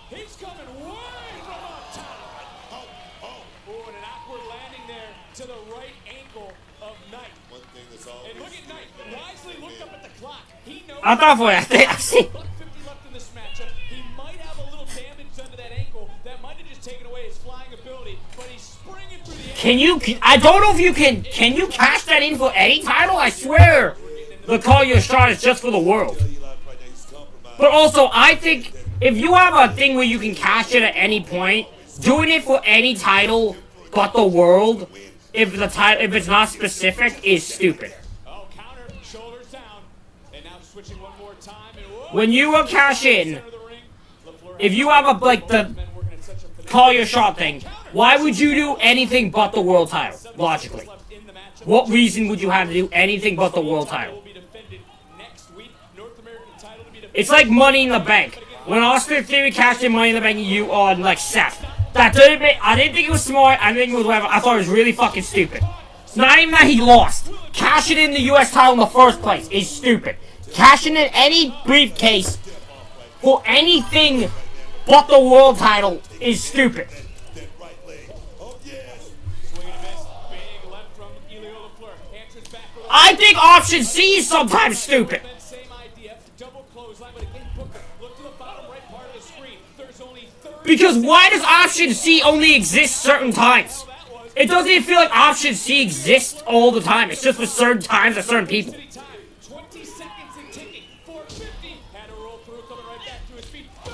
he's coming way from up top. Oh, and an awkward landing there to the right ankle of Knight. And look at Knight, wisely looked up at the clock. He knows I thought for it. I see. $150 left in this matchup. He might have a little damage under that ankle. That might have just taken away his flying ability, but he's springing through the air. I don't know if you can you cash that in for any title? I swear the Call Your Shot is just for the world. But also, I think if you have a thing where you can cash it at any point, doing it for any title but the world, if it's not specific, is stupid. Oh, counter, shoulders down, and now switching one more time. And When you cash in, if you have the Call Your Shot thing, why would you do anything but the world title? Logically, what reason would you have to do anything but the world title? It's like Money in the Bank. When Austin Theory cashed in Money in the Bank, you on like Seth. I didn't think it was smart. I didn't think it was whatever. I thought it was really fucking stupid. It's not even that he lost. Cashing in the U.S. title in the first place is stupid. Cashing in any briefcase for anything but the world title is stupid. I think option C is sometimes stupid. Because why does option C only exist certain times? It doesn't even feel like option C exists all the time. It's just for certain times or certain people.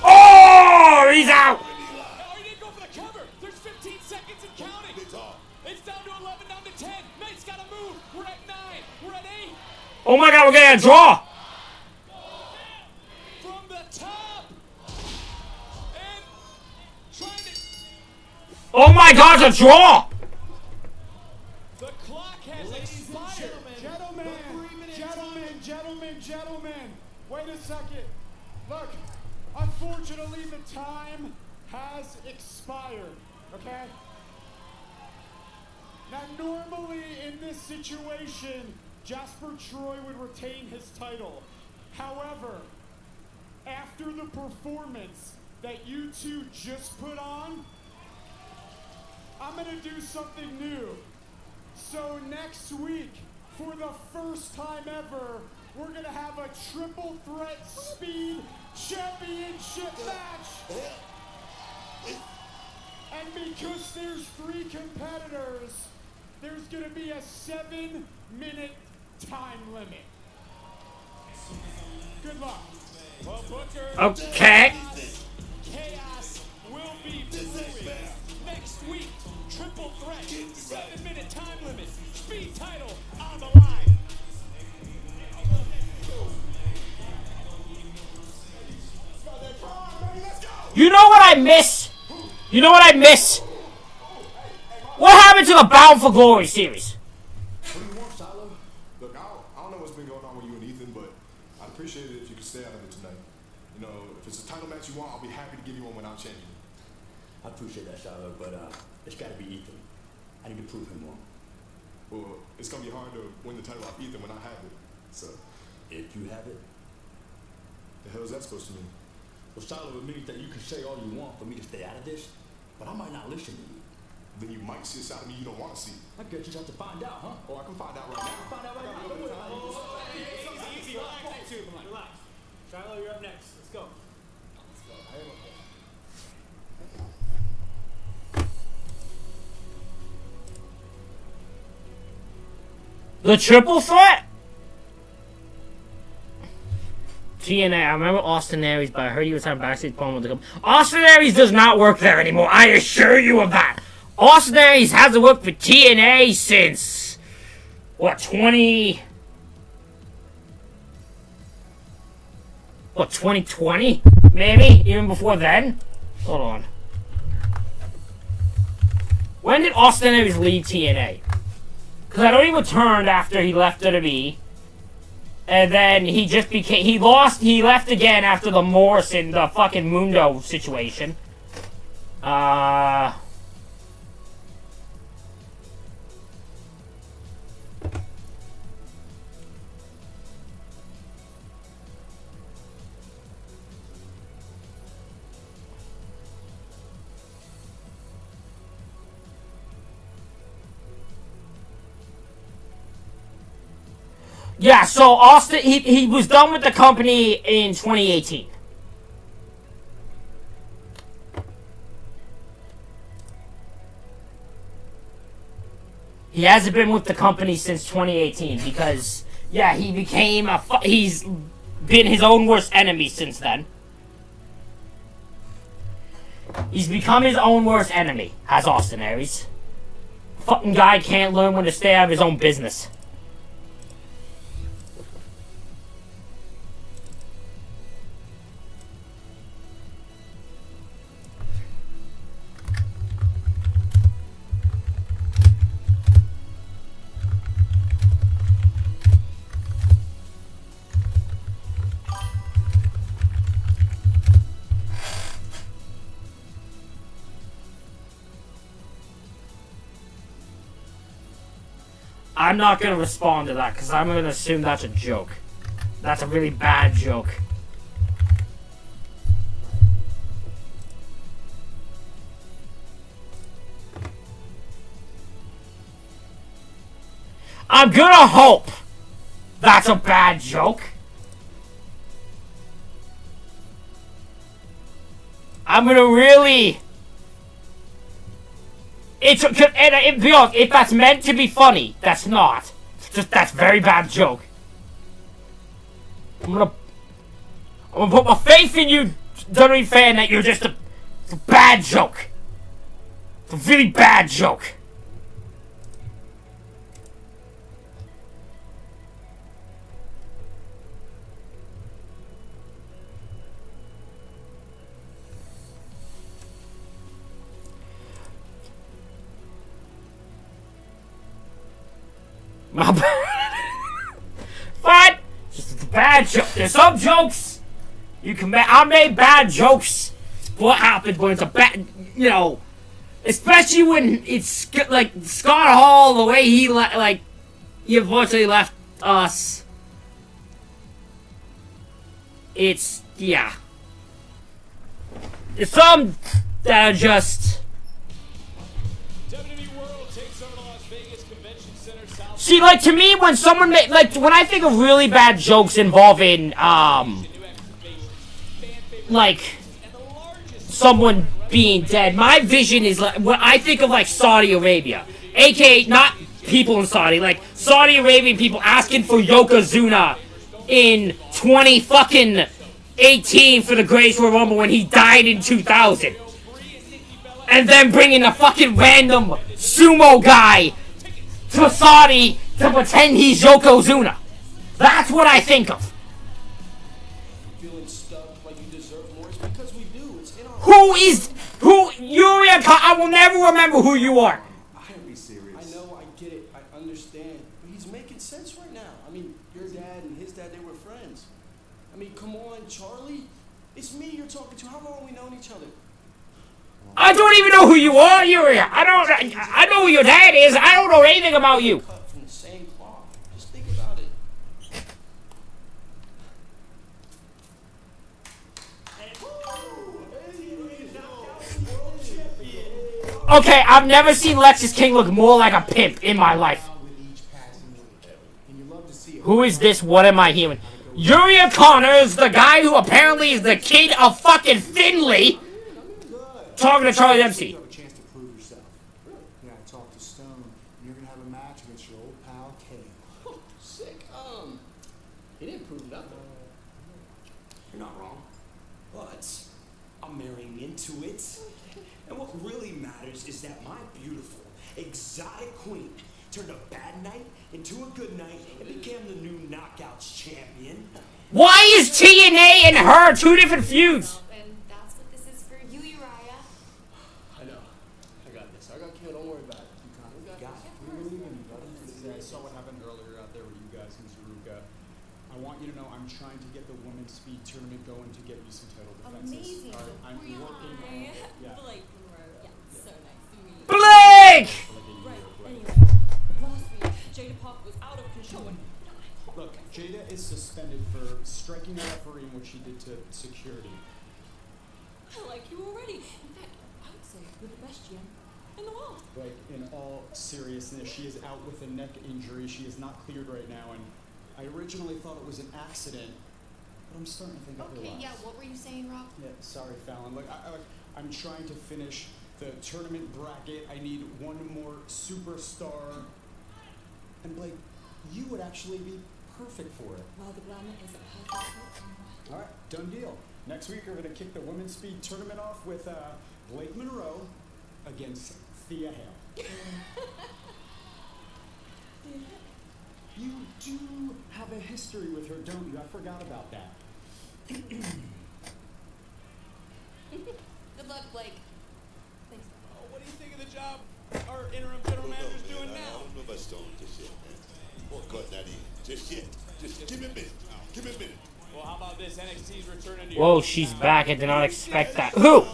Oh, he's out. Oh my God, we're getting a draw. Oh my God, it's a draw! The clock has expired. Gentlemen, wait a second. Look, unfortunately the time has expired, okay? Now normally in this situation, Jasper Troy would retain his title. However, after the performance that you two just put on, I'm gonna do something new. So next week, for the first time ever, we're gonna have a triple threat speed championship match. And because there's 3 competitors, there's gonna be a 7-minute time limit. Good luck. Well, Booker. Okay. Chaos will be brewing. Next week, triple threat, 7-minute time limit, speed title on the line. You know what I miss? You know what I miss? What happened to the Bound for Glory series? What do you want, Shiloh? Look, I don't know what's been going on with you and Ethan, but I'd appreciate it if you could stay out of it tonight. You know, if it's a title match you want, I'll be happy to give you one when I'm champion. I appreciate that, Shiloh, but it's got to be Ethan. I need to prove him wrong. Well, it's going to be hard to win the title off Ethan when I have it. So, If you have it, the hell is that supposed to mean? well, Shiloh, it means that you can say all you want for me to stay out of this, but I might not listen to you. Then you might see a side of me you don't want to see. I guess you just have to find out, huh? Or I can find out right now. Find out right now. Don't worry about it. Easy, relax. Shiloh, you're up next. Let's go. The triple threat? TNA, I remember Austin Aries, but I heard you was having backstage problem with the company. Austin Aries does not work there anymore, I assure you of that. Austin Aries hasn't worked for TNA since, what, 2020? Maybe? Even before then? Hold on. When did Austin Aries leave TNA? Because I know he returned after he left WWE. And then he just became, he left again after the Morrison, the fucking Mundo situation. Yeah, so Austin, he was done with the company in 2018. He hasn't been with the company since 2018 because, yeah, he became he's been his own worst enemy since then. He's become his own worst enemy, has Austin Aries. Fucking guy can't learn when to stay out of his own business. I'm not going to respond to that because I'm going to assume that's a joke. That's a really bad joke. I'm going to hope that's a bad joke. I'm going to really... If that's meant to be funny, that's not. That's a very bad joke. I'm gonna put my faith in you, WWE fan, that you're just it's a bad joke. It's a really bad joke. My bad. But just bad joke. There's some jokes you can make. I made bad jokes. What happened? But it's a bad, you know, especially when it's like Scott Hall, the way he he unfortunately left us. It's yeah. There's some that are just. See, like, to me, when someone when I think of really bad jokes involving, like, someone being dead, my vision is, like, when I think of, like, Saudi Arabia, aka, not people in Saudi, like, Saudi Arabian people asking for Yokozuna in 2018 for the Greatest Royal Rumble when he died in 2000. And then bringing a fucking random sumo guy to Saudi to pretend he's Yokozuna. That's what I think of. Feeling stuck like you deserve more? It's because we do. It's in our... I will never remember who you are. I can't be serious. I know, I get it, I understand. But he's making sense right now. I mean, your dad and his dad, they were friends. I mean, come on, Charlie. It's me you're talking to. How long have we known each other? I don't even know who you are, Yuri. I know who your dad is. I don't know anything about you. Cut from the same cloth. Just think about it. Okay, I've never seen Lexus King look more like a pimp in my life. Who is this? What am I hearing? Yuri O'Connor is the guy who apparently is the kid of fucking Finley. Talking to Charlie Dempsey. You have a chance to prove yourself. Yeah, I talked to Stone. You're gonna have a match against your old pal Kane. Oh, sick. He didn't prove nothing. You're not wrong. But I'm marrying into it. And what really matters is that my beautiful, exotic queen turned a bad night into a good night and became the new Knockouts champion. Why is TNA and her two different feuds? And that's what this is for you, Uriah. I know. I got this. I got killed. Don't worry about it. You got it. We believe in you, brother. I saw what happened earlier out there with you guys in Zaruka. I want you to know I'm trying to get the women's speed tournament going to get you some title defenses. Amazing. All right, I'm working on it. Yeah. Blake, so nice to meet you. Blake! Right, anyway, last week, Jada Pop was out of control and... Look, Jada is suspended for striking a referee in what she did to security. I like you already. In fact, I would say you're the best GM in the world. Like, in all seriousness, she is out with a neck injury. She is not cleared right now, and I originally thought it was an accident, but I'm starting to think otherwise. Okay, yeah, what were you saying, Rob? Yeah, sorry, Fallon. Like, I'm trying to finish the tournament bracket. I need one more superstar. And, Blake, you would actually be perfect for it. Well, the glamour is a perfect. All right, done deal. Next week, we're going to kick the women's speed tournament off with Blake Monroe against Thea Hale. You do have a history with her, don't you? I forgot about that. Good luck, Blake. Thanks. Oh, what do you think of the job our interim general manager's doing now? I don't know about Stone just yet, man. Of course, not even. Just yet. Just give me a minute. Give me a minute. Well, how about this? NXT's returning to Whoa, she's back. I did not expect that. Who?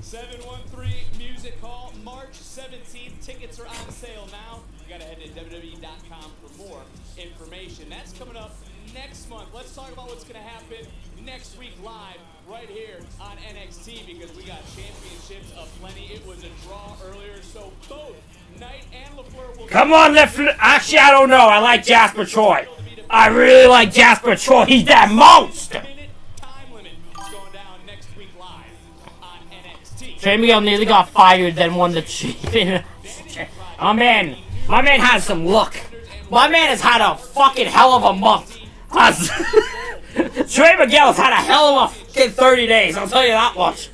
713 Music Hall, March 17th. Tickets are on sale now. You gotta head to WWE.com for more information. That's coming up next month. Let's talk about what's gonna happen next week live right here on NXT because we got championships aplenty. It was a draw earlier, so both Knight and LaFleur will... Come on, actually, I don't know. I like Jasper Troy. I really like Jasper Troy. He's that monster. Trey Miguel nearly got fired, then won the chief. My man has some luck. My man has had a fucking hell of a month. Trey Miguel's had a hell of a fucking 30 days, I'll tell you that much.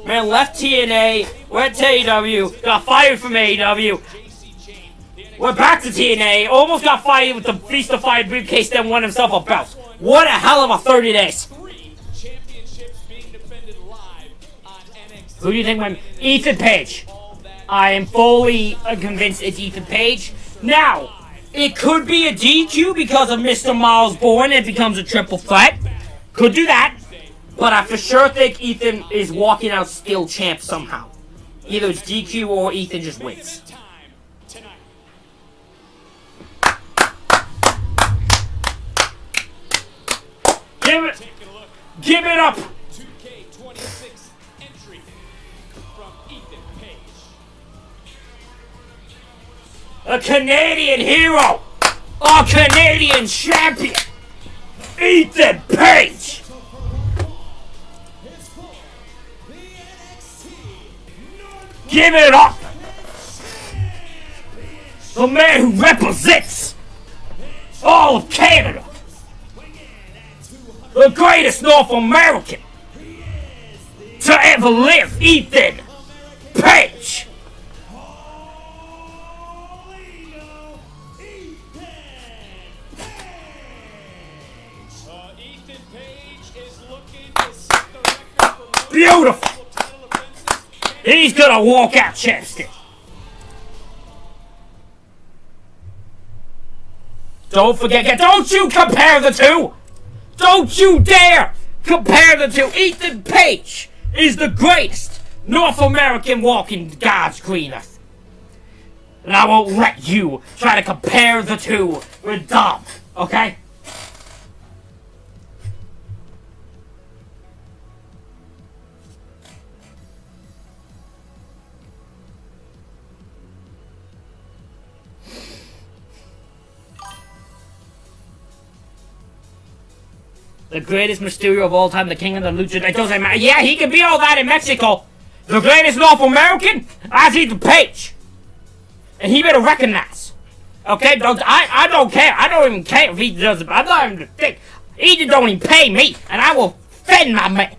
Man left TNA, went to AEW, got fired from AEW, went back to TNA, almost got fired with the Feast of Fire briefcase, then won himself a belt. What a hell of a 30 days. Who do you think Ethan Page. I am fully convinced it's Ethan Page. Now, it could be a DQ because of Mr. Miles Bourne. It becomes a triple threat. Could do that. But I for sure think Ethan is walking out still champ somehow. Either it's DQ or Ethan just wins. Give it up. 2K26 entry from Ethan Page. A Canadian hero. A Canadian champion. Ethan Page. Give it up. The man who represents all of Canada. The greatest North American to ever live, Ethan Page. Ethan Page is looking to set the record for Beautiful. He's gonna walk out chested. Don't forget, don't you compare the two. Don't you dare compare the two. Ethan Page is the greatest North American walking God's green earth. And I won't let you try to compare the two with Dom, okay? The greatest Mysterio of all time, the king of the lucha. It doesn't matter. Yeah, he can be all that in Mexico. The greatest North American, that's Ethan Page. And he better recognize. Okay, I don't care. I don't even care if he does it. I'm not even think. Ethan don't even pay me, and I will defend my man.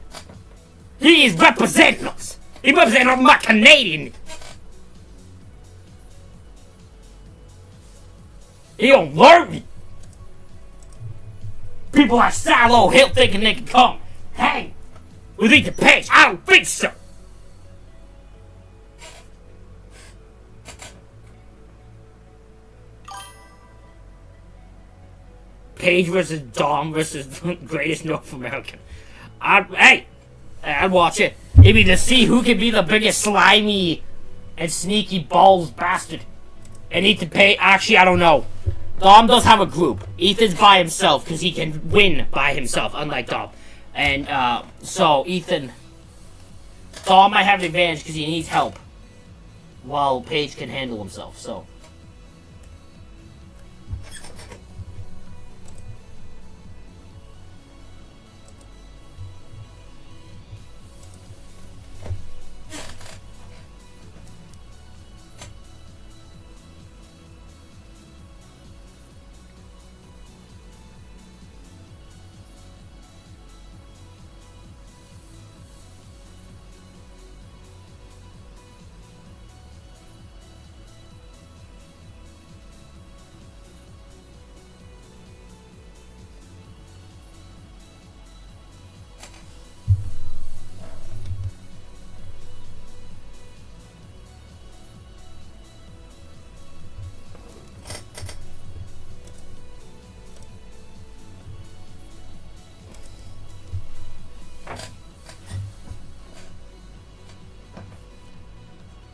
He is representing us. He represents my Canadian. He don't learn me. People like Silo Hill thinking they can come hang with Ethan Page. I don't think so. Page versus Dom versus greatest North American. I'd watch it. Maybe to see who can be the biggest slimy and sneaky balls bastard. And Ethan Page, actually I don't know. Dom does have a group. Ethan's by himself because he can win by himself, unlike Dom. And so Dom might have the advantage because he needs help, while Page can handle himself. So.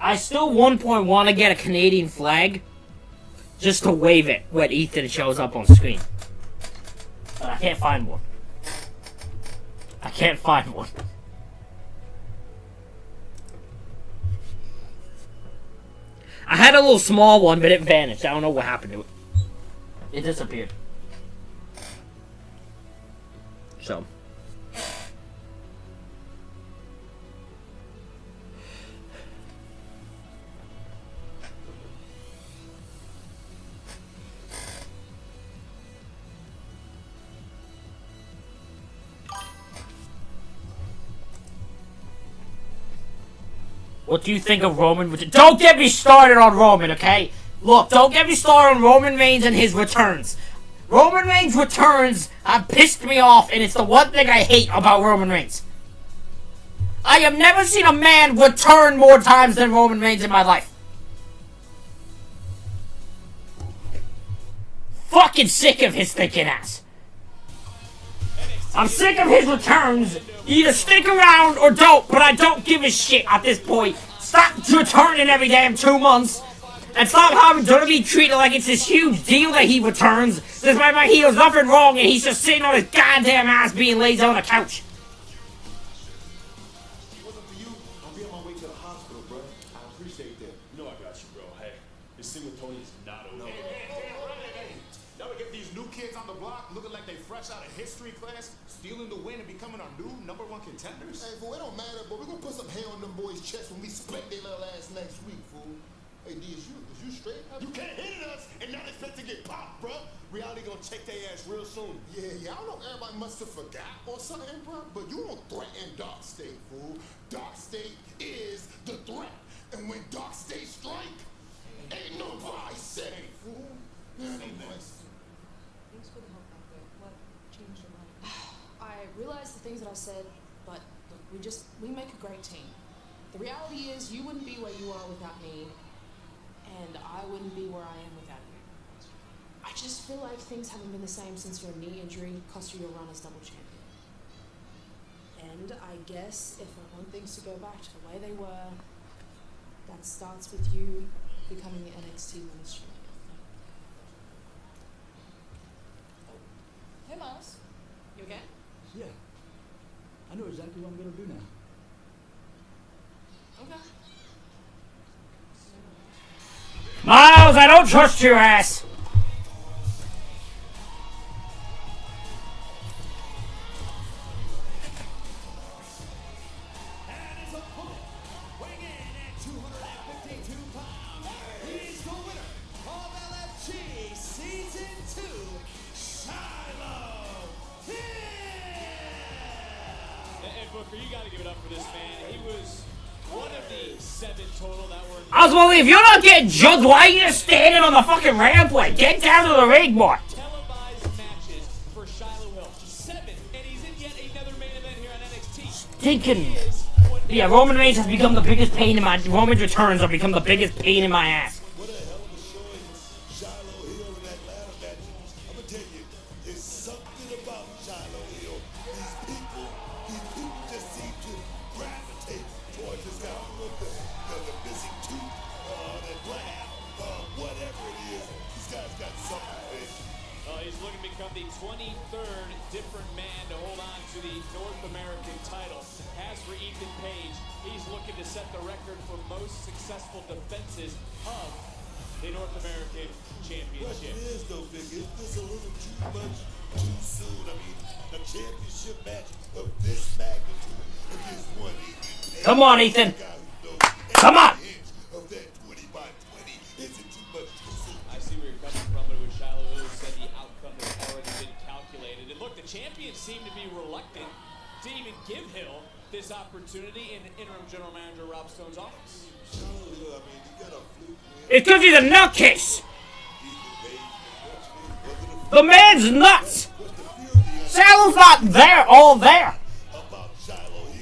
I still one point want to get a Canadian flag just to wave it when Ethan shows up on screen. But I can't find one. I can't find one. I had a little small one, but it vanished. I don't know what happened to it. It disappeared. So. What do you think of Roman? Don't get me started on Roman, okay? Look, don't get me started on Roman Reigns and his returns. Roman Reigns' returns have pissed me off, and it's the one thing I hate about Roman Reigns. I have never seen a man return more times than Roman Reigns in my life. Fucking sick of his thinking ass. I'm sick of his returns. Either stick around or don't, but I don't give a shit at this point. Stop returning every damn 2 months. And stop having WWE treated like it's this huge deal that he returns. Despite my heel's nothing wrong and he's just sitting on his goddamn ass being lazy on the couch. Wasn't for you, I'll be on my way to the hospital, bro. I appreciate that. You know I got you, bro. Hey, this scene with Tony is not over. Y'all would get these new kids on the block looking like they fresh out of history class, stealing the win and becoming our new #1 contenders. Hey, fool, it don't matter, but we're gonna put some hair on them boys' chests when we split their little ass next week, fool. Hey, D, is you straight? You can't hit us and not expect to get popped, bro. Reality gonna check their ass real soon. Yeah, I don't know if everybody must have forgot or something, bro, but you don't threaten Dark State, fool. Dark State is the threat. And when Dark State strike, ain't nobody safe, fool. Thanks for the help out there. What changed your mind? I realize the things that I said, but look, we make a great team. The reality is you wouldn't be where you are without me, and I wouldn't be where I am without you. I just feel like things haven't been the same since your knee injury cost you your run as double champion. And I guess if I want things to go back to the way they were, that starts with you becoming the NXT Women's Champion. Hey, Miles. You okay? Yeah. I know exactly what I'm gonna do now. Okay. Miles, I don't trust your ass. Booker, you got to give it up for this man. He was one of the 7 total that were. I was wondering, if you're not getting judged, why are you just standing on the fucking rampway? Get down to the ring, boy. Televised matches for Shiloh Hill. 7, and he's in yet another main event here on NXT. Stinking. Yeah, Roman Reigns has become the biggest pain in my. Roman's returns have become the biggest pain in my ass. What a hell of a showing Shiloh Hill in that ladder match. I'm gonna tell you, there's something about Shiloh Hill. These people just seem to gravitate towards this guy. I don't know if the missing tooth, that laugh, whatever it is. This guy's got something. He's looking to become the 23rd different man to hold on to the North American title. As for Ethan Page, he's looking to set the record for most successful defenses of the North American Championship. What it is, though, Big, is this a little too much too soon? I mean, a championship match of this magnitude against one Ethan. Come on, Ethan. Come on. Of that 20 by 20, is it too much too soon? I see where you're coming from, but it was Shiloh Hill who said the outcome has already been calculated. And look, the champions seem to be reluctant to even give Hill this opportunity in interim general manager Rob Stone's office. It's because he's a nutcase. The man's nuts. Shallow's not there, all there.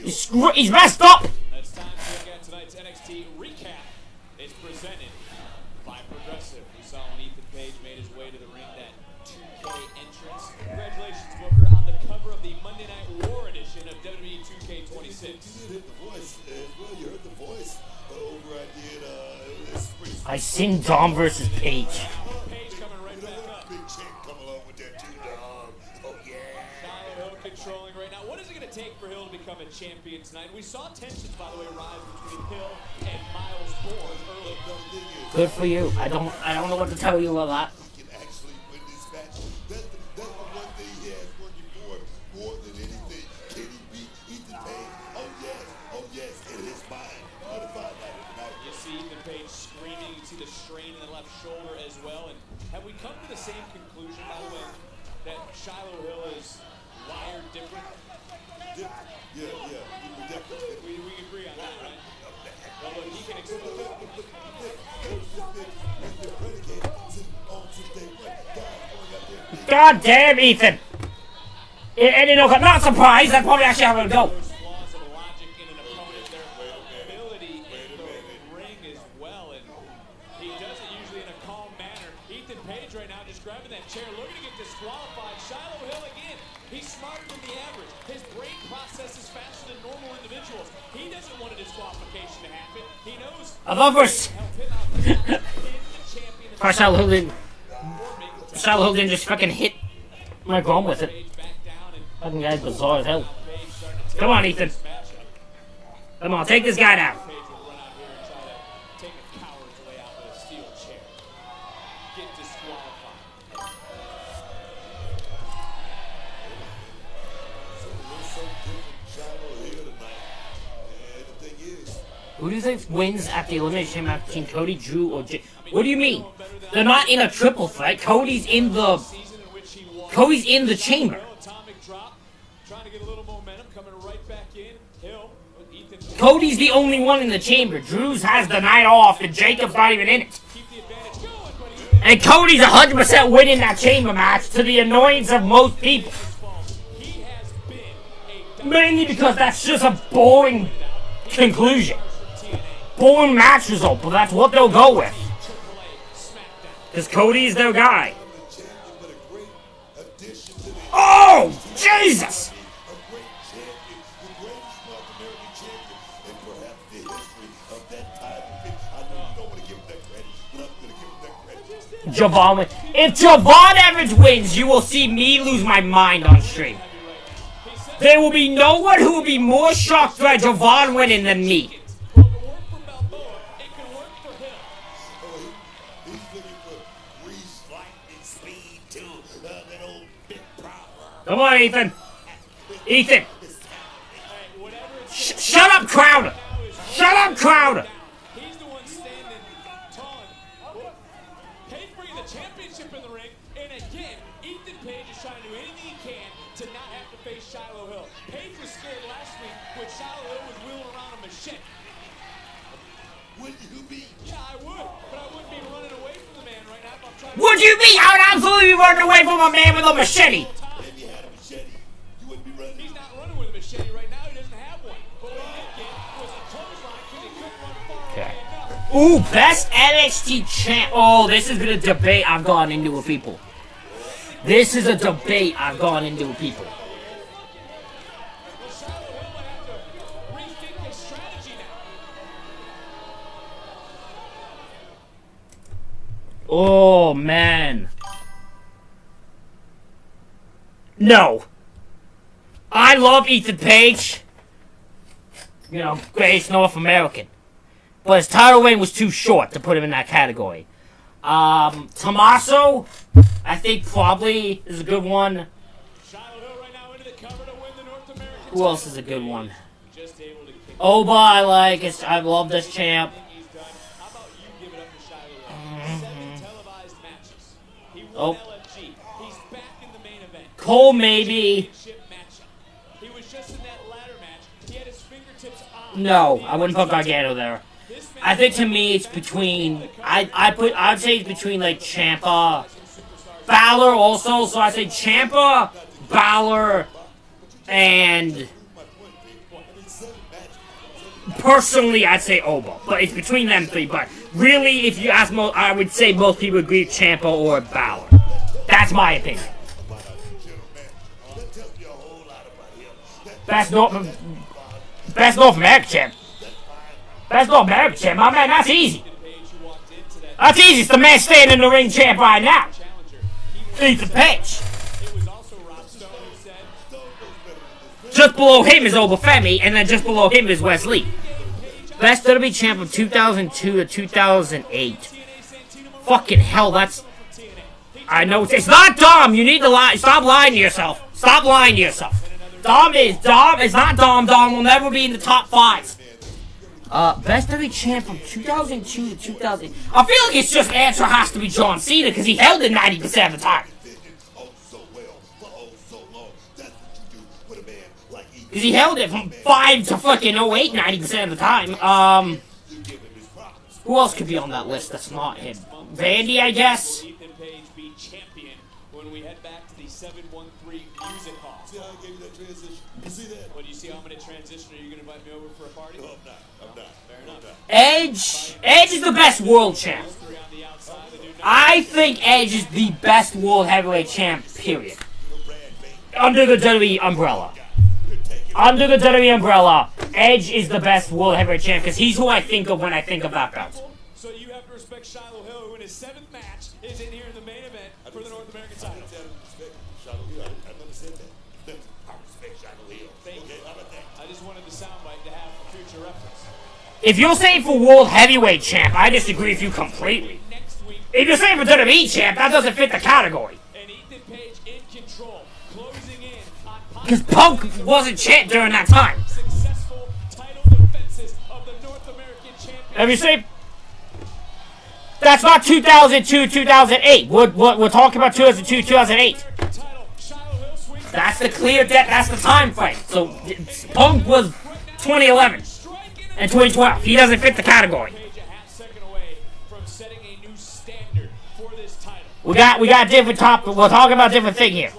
He's messed up. It's time to look at tonight's NXT recap. It's presented by Progressive. We saw when Ethan Page made his way to the ring that 2K entrance. Congratulations, Booker, on the cover of the Monday Night War edition of WWE 2K26. You did hit the voice as well. You heard the voice over I did spring. I seen Dom versus Page. Page coming right back up. Big champ come along with that too, dog. Oh yeah. Shiloh Hill controlling right now. What is it going to take for Hill to become a champion tonight? We saw tensions, by the way, rise between Hill and Miles Bourne early. Good for you. I don't know what to tell you about that. He can actually win this match. That's the one thing he has working for him more than anything. Can he beat Ethan Page? Oh yes, in his mind. We're gonna find out tonight. You see Ethan Page screaming. You see the strain in the left shoulder as well. And have we come to the same conclusion, by the way, that Shiloh Hill is wired different? Yeah. We agree on that, right? Well, look, he can explode. God damn, Ethan. And you know, I'm not surprised. That's probably actually how it would go. Laws of logic in an Page right now just grabbing that chair, looking to get disqualified. Shiloh Hill again. He's smarter than the average. His brain processes faster than normal individuals. He doesn't want a disqualification to happen. He knows. I love us. Shiloh Hill didn't just fucking hit my arm with it. Fucking guy's bizarre as hell. Come on, Ethan. Come on, take this guy down. Who do you think wins at the Elimination Chamber between Cody, Drew, or Jay? What do you mean? They're not in a triple threat. Cody's in the chamber. Cody's the only one in the chamber. Drew's has the night off, and Jacob's not even in it. And Cody's 100% winning that chamber match to the annoyance of most people. Mainly because that's just a boring conclusion. Boring match result, but that's what they'll go with. Because Cody's their guy. Oh, Jesus! Javon, if Javon Evans wins, you will see me lose my mind on stream. There will be no one who will be more shocked by Javon winning than me. Come on, Ethan. Ethan. Shut up, Crowder. Shut up, Crowder. He's the one standing tall. Page bringing the championship in the ring, and again, Ethan Page is trying to do anything he can to not have to face Shiloh Hill. Page was scared last week when Shiloh Hill was wheeling around a machete. Wouldn't you be? Yeah, I would, but I wouldn't be running away from the man right now if I'm trying to... Would you be? I would absolutely be running away from a man with a machete. He's not running with a machete right now. He doesn't have one. But what he did get was a clothesline because he couldn't run far away enough. Ooh, best NXT champ. Oh, this has been a debate I've gone into with people. This is a debate I've gone into with people. Oh, man. No. I love Ethan Page. You know, greatest North American. But his title reign was too short to put him in that category. Tommaso, I think probably is a good one. Who else is a good one? Oba, I like. I love this champ. Oh. Cole, maybe. No, I wouldn't put Gargano there. I think to me it's between I'd say it's between like Ciampa, Balor also, so I say Ciampa, Balor, and personally I'd say Oba, but it's between them three. But really, if you ask most, I would say most people agree Ciampa or Balor. That's my opinion. Best North American champ. Best North American champ, my man, that's easy. That's easy. It's the man standing in the ring champ right now. Ethan Page. Just below him is Obafemi, and then just below him is Wesley. Best WWE champ from 2002 to 2008. Fucking hell, that's... I know it's not Dom. You need to lie. Stop lying to yourself. Stop lying to yourself. Dom is not Dom. Dom will never be in the top 5. Best WWE champ from 2002 to 2000. I feel like it's just answer has to be John Cena because he held it 90% of the time. Because he held it from 5 to fucking 08 90% of the time. Who else could be on that list that's not him? Randy, I guess. Ethan Page be champion when we head back to the 713 Music Hall. See how I gave you that transition? You see that? What do you see how I'm going to transition? Are you going to invite me over for a party? No, I'm not. Fair enough. Edge is the best world champ. I think Edge is the best World Heavyweight Champ, period. Under the WWE umbrella. Under the WWE umbrella, Edge is the best World Heavyweight Champ because he's who I think of when I think of that belt. So you have to respect Shiloh Hill, who in his 7th match is in here in the main event for the North American title. I just wanted the soundbite to have for future reference. If you're saying for World Heavyweight Champ, I disagree with you completely. If you're saying for WWE Champ, that doesn't fit the category. And Ethan Page in control, closing in on Because Punk wasn't champ during that time. successful title defenses of the North American Championship. Have you seen? That's not 2002, 2008. We're talking about 2002, 2008. That's the clear that's the time frame. So Punk was 2011 and 2012. He doesn't fit the category. We got different topic. We're talking about different thing here.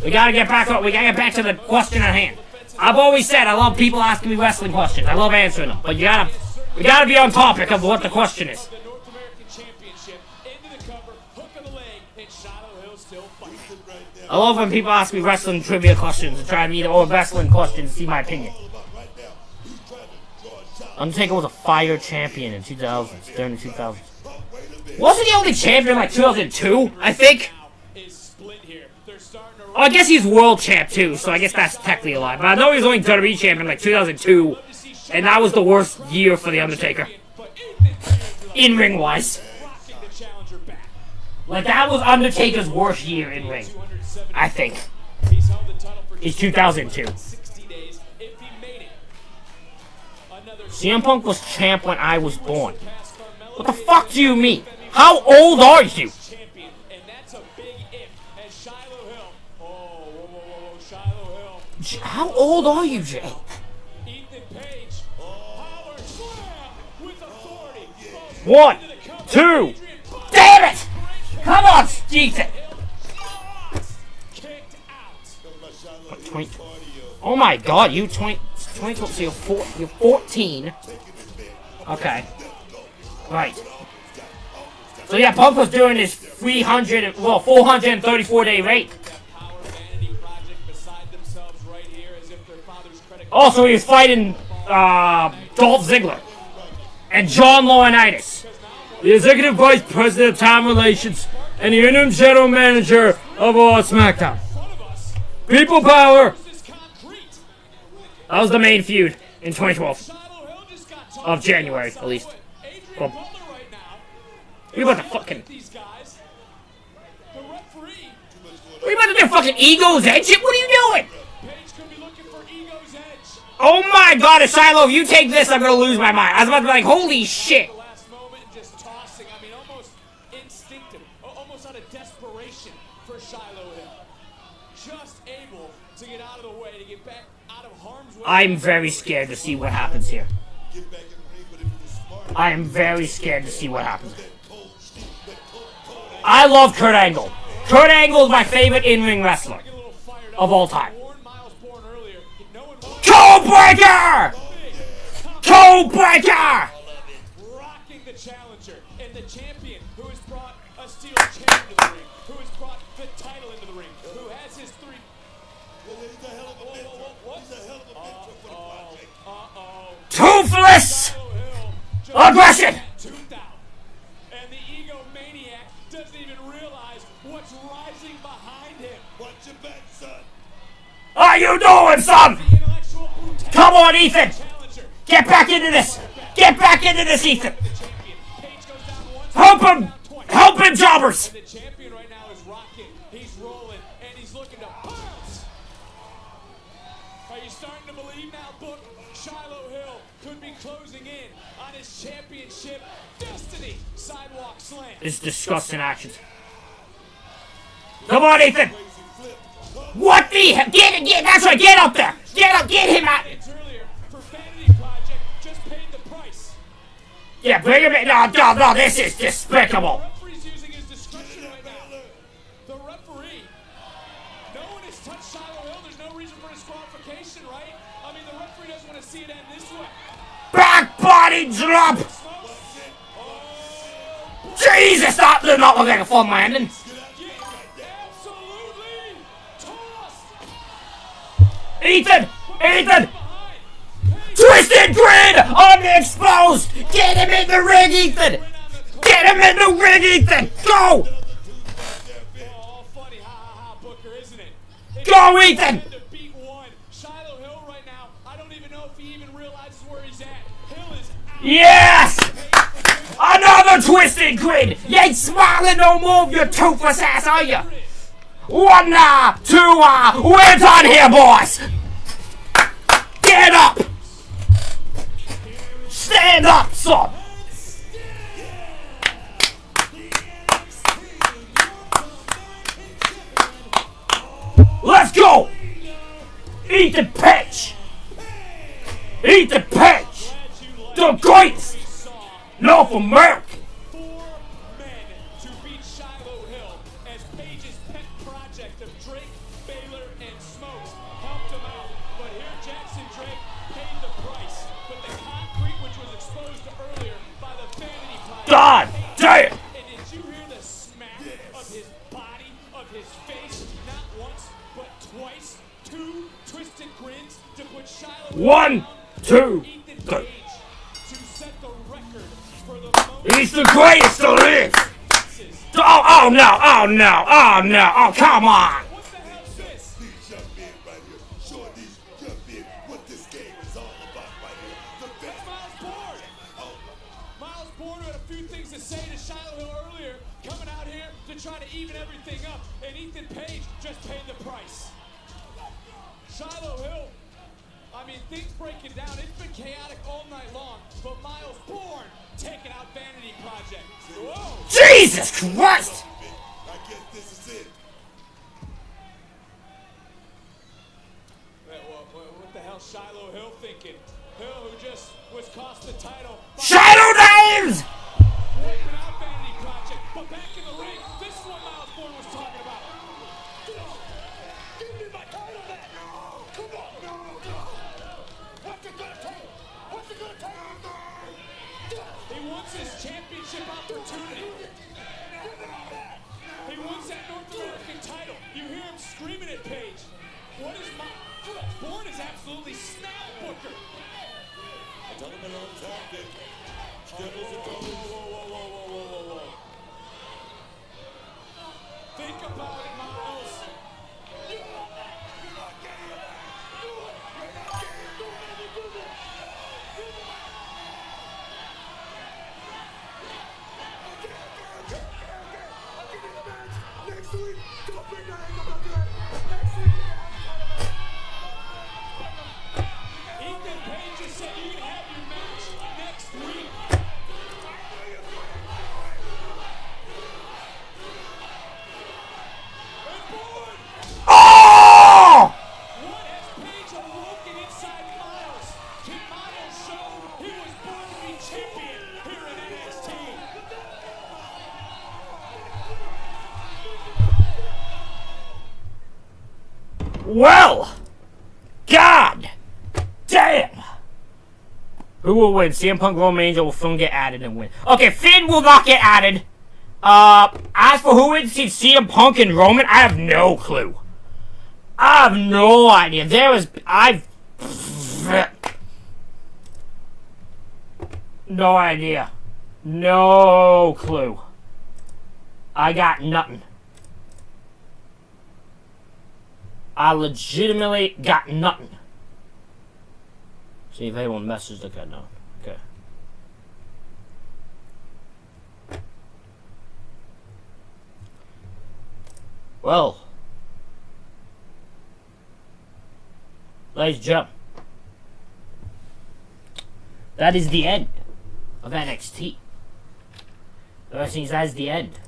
We gotta get back up. We gotta get back to the question at hand. I've always said I love people asking me wrestling questions. I love answering them, but we gotta be on topic of what the question is. I love when people ask me wrestling trivia questions and try to meet or wrestling questions to see my opinion. Undertaker was a fire champion in 2000s, during the 2000s. Wasn't he only champion like 2002, I think? Oh, I guess he's world champ too, so I guess that's technically a lie. But I know he was only WWE champion like 2002, and that was the worst year for The Undertaker. In-ring wise. Like, that was Undertaker's worst year in ring, I think. Is 2002. CM Punk was champ when I was born. What the fuck do you mean? How old are you? How old are you, Jay? 1, 2. Damn it! Come on, Ethan! Oh my god, you 20, so you're 14. Okay. Right. So yeah, Punk was doing his 434-day rate. Also, he was fighting Dolph Ziggler and John Laurinaitis, the Executive Vice President of Talent Relations and the Interim General Manager of SmackDown. People power! That was the main feud in 2012. Of January, at least. Well, we about to fucking... We about to do fucking Ego's Edge? What are you doing? Oh my god, Shiloh, if you take this, I'm gonna lose my mind. I was about to be like, holy shit. Almost out of desperation for Shiloh Hill. Just able to get out of the way, to get back out of harm's way. I'm very scared to see what happens here. I am very scared to see what happens. I love Kurt Angle. Kurt Angle is my favorite in-ring wrestler of all time. Codebreaker! Codebreaker! Rocking the challenger and the champion who has brought a steel chair into the ring, who has brought the title into the ring, who has his 3... Toothless aggression! And the egomaniac doesn't even realize what's rising behind him. What's your bet, son? How you doing, son? Come on, Ethan! Get back into this! Get back into this, Ethan! Help him! Help him, jobbers! The champion right now is rocking. He's rolling, and he's looking to bounce. Are you starting to believe now, Book? Shiloh Hill could be closing in on his championship destiny. Sidewalk slam. It's disgusting actions. Come on, Ethan! What the hell? Get, that's right, get up there! Get up, get him out! Yeah, bring him in. No, this is despicable. The referee's using his discretion right now. The referee, no one has touched Shiloh Hill. There's no reason for disqualification, right? I mean, the referee doesn't want to see it end this way. Back body drop! Jesus, that did not look like a fun landing. Ethan! Ethan! Twisted Grid! Unexposed! Get him in the ring, Ethan! Get him in the ring, Ethan! Go! Go, Ethan! Yes! Another Twisted Grid! You ain't smiling no more of your toothless ass, are you? 1, 2, we're done here, boys! Get up! Stand up, son! Let's go! Ethan Page! Ethan Page! The greatest! North America! God damn! And did you hear the smack of his body, of his face, not once, but twice? 2 twisted grins to put Shiloh 1, 2, 3. To set the record for the most. He's the greatest to live! Oh no, oh no, oh no, oh come on! These young men right here, showing these young men what this game is all about right here. That's Miles Bourne. Miles Bourne had a few things to say to Shiloh Hill earlier, coming out here to try to even everything up, and Ethan Page just paid the price. Shiloh Hill, I mean, things breaking down. It's been chaotic all night long, but Miles Bourne taking out Vanity Project. Whoa! Jesus Christ! I guess this is it. What the hell Shiloh Hill thinking? Hill, who just was cost the title. Shadow Names! Wiping out Vanity Project, but back in the ring, this is what Miles Bourne was talking about. Give me my title back! Come on! What's it gonna take? What's it gonna take? He wants his championship opportunity. He wants that North American title. You hear him screaming at Page. What is Bourne is absolutely snap Booker. Tell him another tactic. Whoa. Think about it, Miles. Next week, don't bring that up about that. Next week, Ethan Page just said you can have your match next week. Oh! What has Page awoken inside Miles? Can Miles show he was born to be champion here in NXT? Well! God! Damn! Who will win? CM Punk, Roman Reigns, or will Finn get added and win? Okay, Finn will not get added. As for who wins CM Punk and Roman, I have no clue. I have no idea. No idea. No clue. I got nothing. I legitimately got nothing. See if anyone messaged. Okay, no. Okay. Well. Ladies and gentlemen. That is the end of NXT. That is the end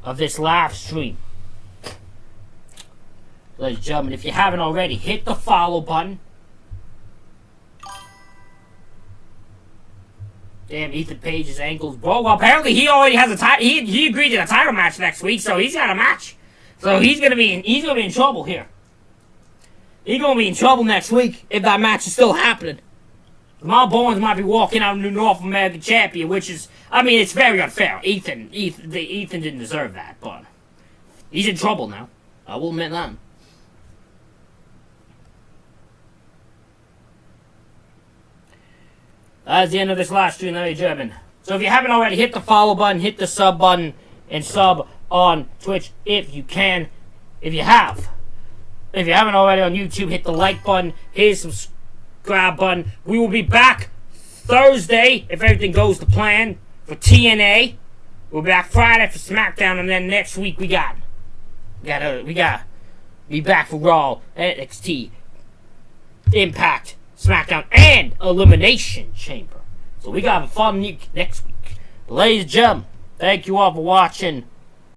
of this live stream. Ladies and gentlemen, if you haven't already, hit the follow button. Damn, Ethan Page's ankles broke. Well, apparently he already has a title. He agreed to a title match next week, so he's got a match. So he's gonna be in trouble here. He's gonna be in trouble next week if that match is still happening. Jamal Bowens might be walking out new North American champion, which is, I mean, it's very unfair. Ethan didn't deserve that, but he's in trouble now. I will admit that. That's the end of this live stream, ladies and gentlemen. So if you haven't already, hit the follow button, hit the sub button, and sub on Twitch if you can. If you haven't already on YouTube, hit the like button, hit the subscribe button. We will be back Thursday, if everything goes to plan, for TNA. We'll be back Friday for SmackDown, and then next week we got be back for Raw, NXT, Impact, SmackDown, and Elimination Chamber. So we got a fun next week. Ladies and gentlemen, thank you all for watching.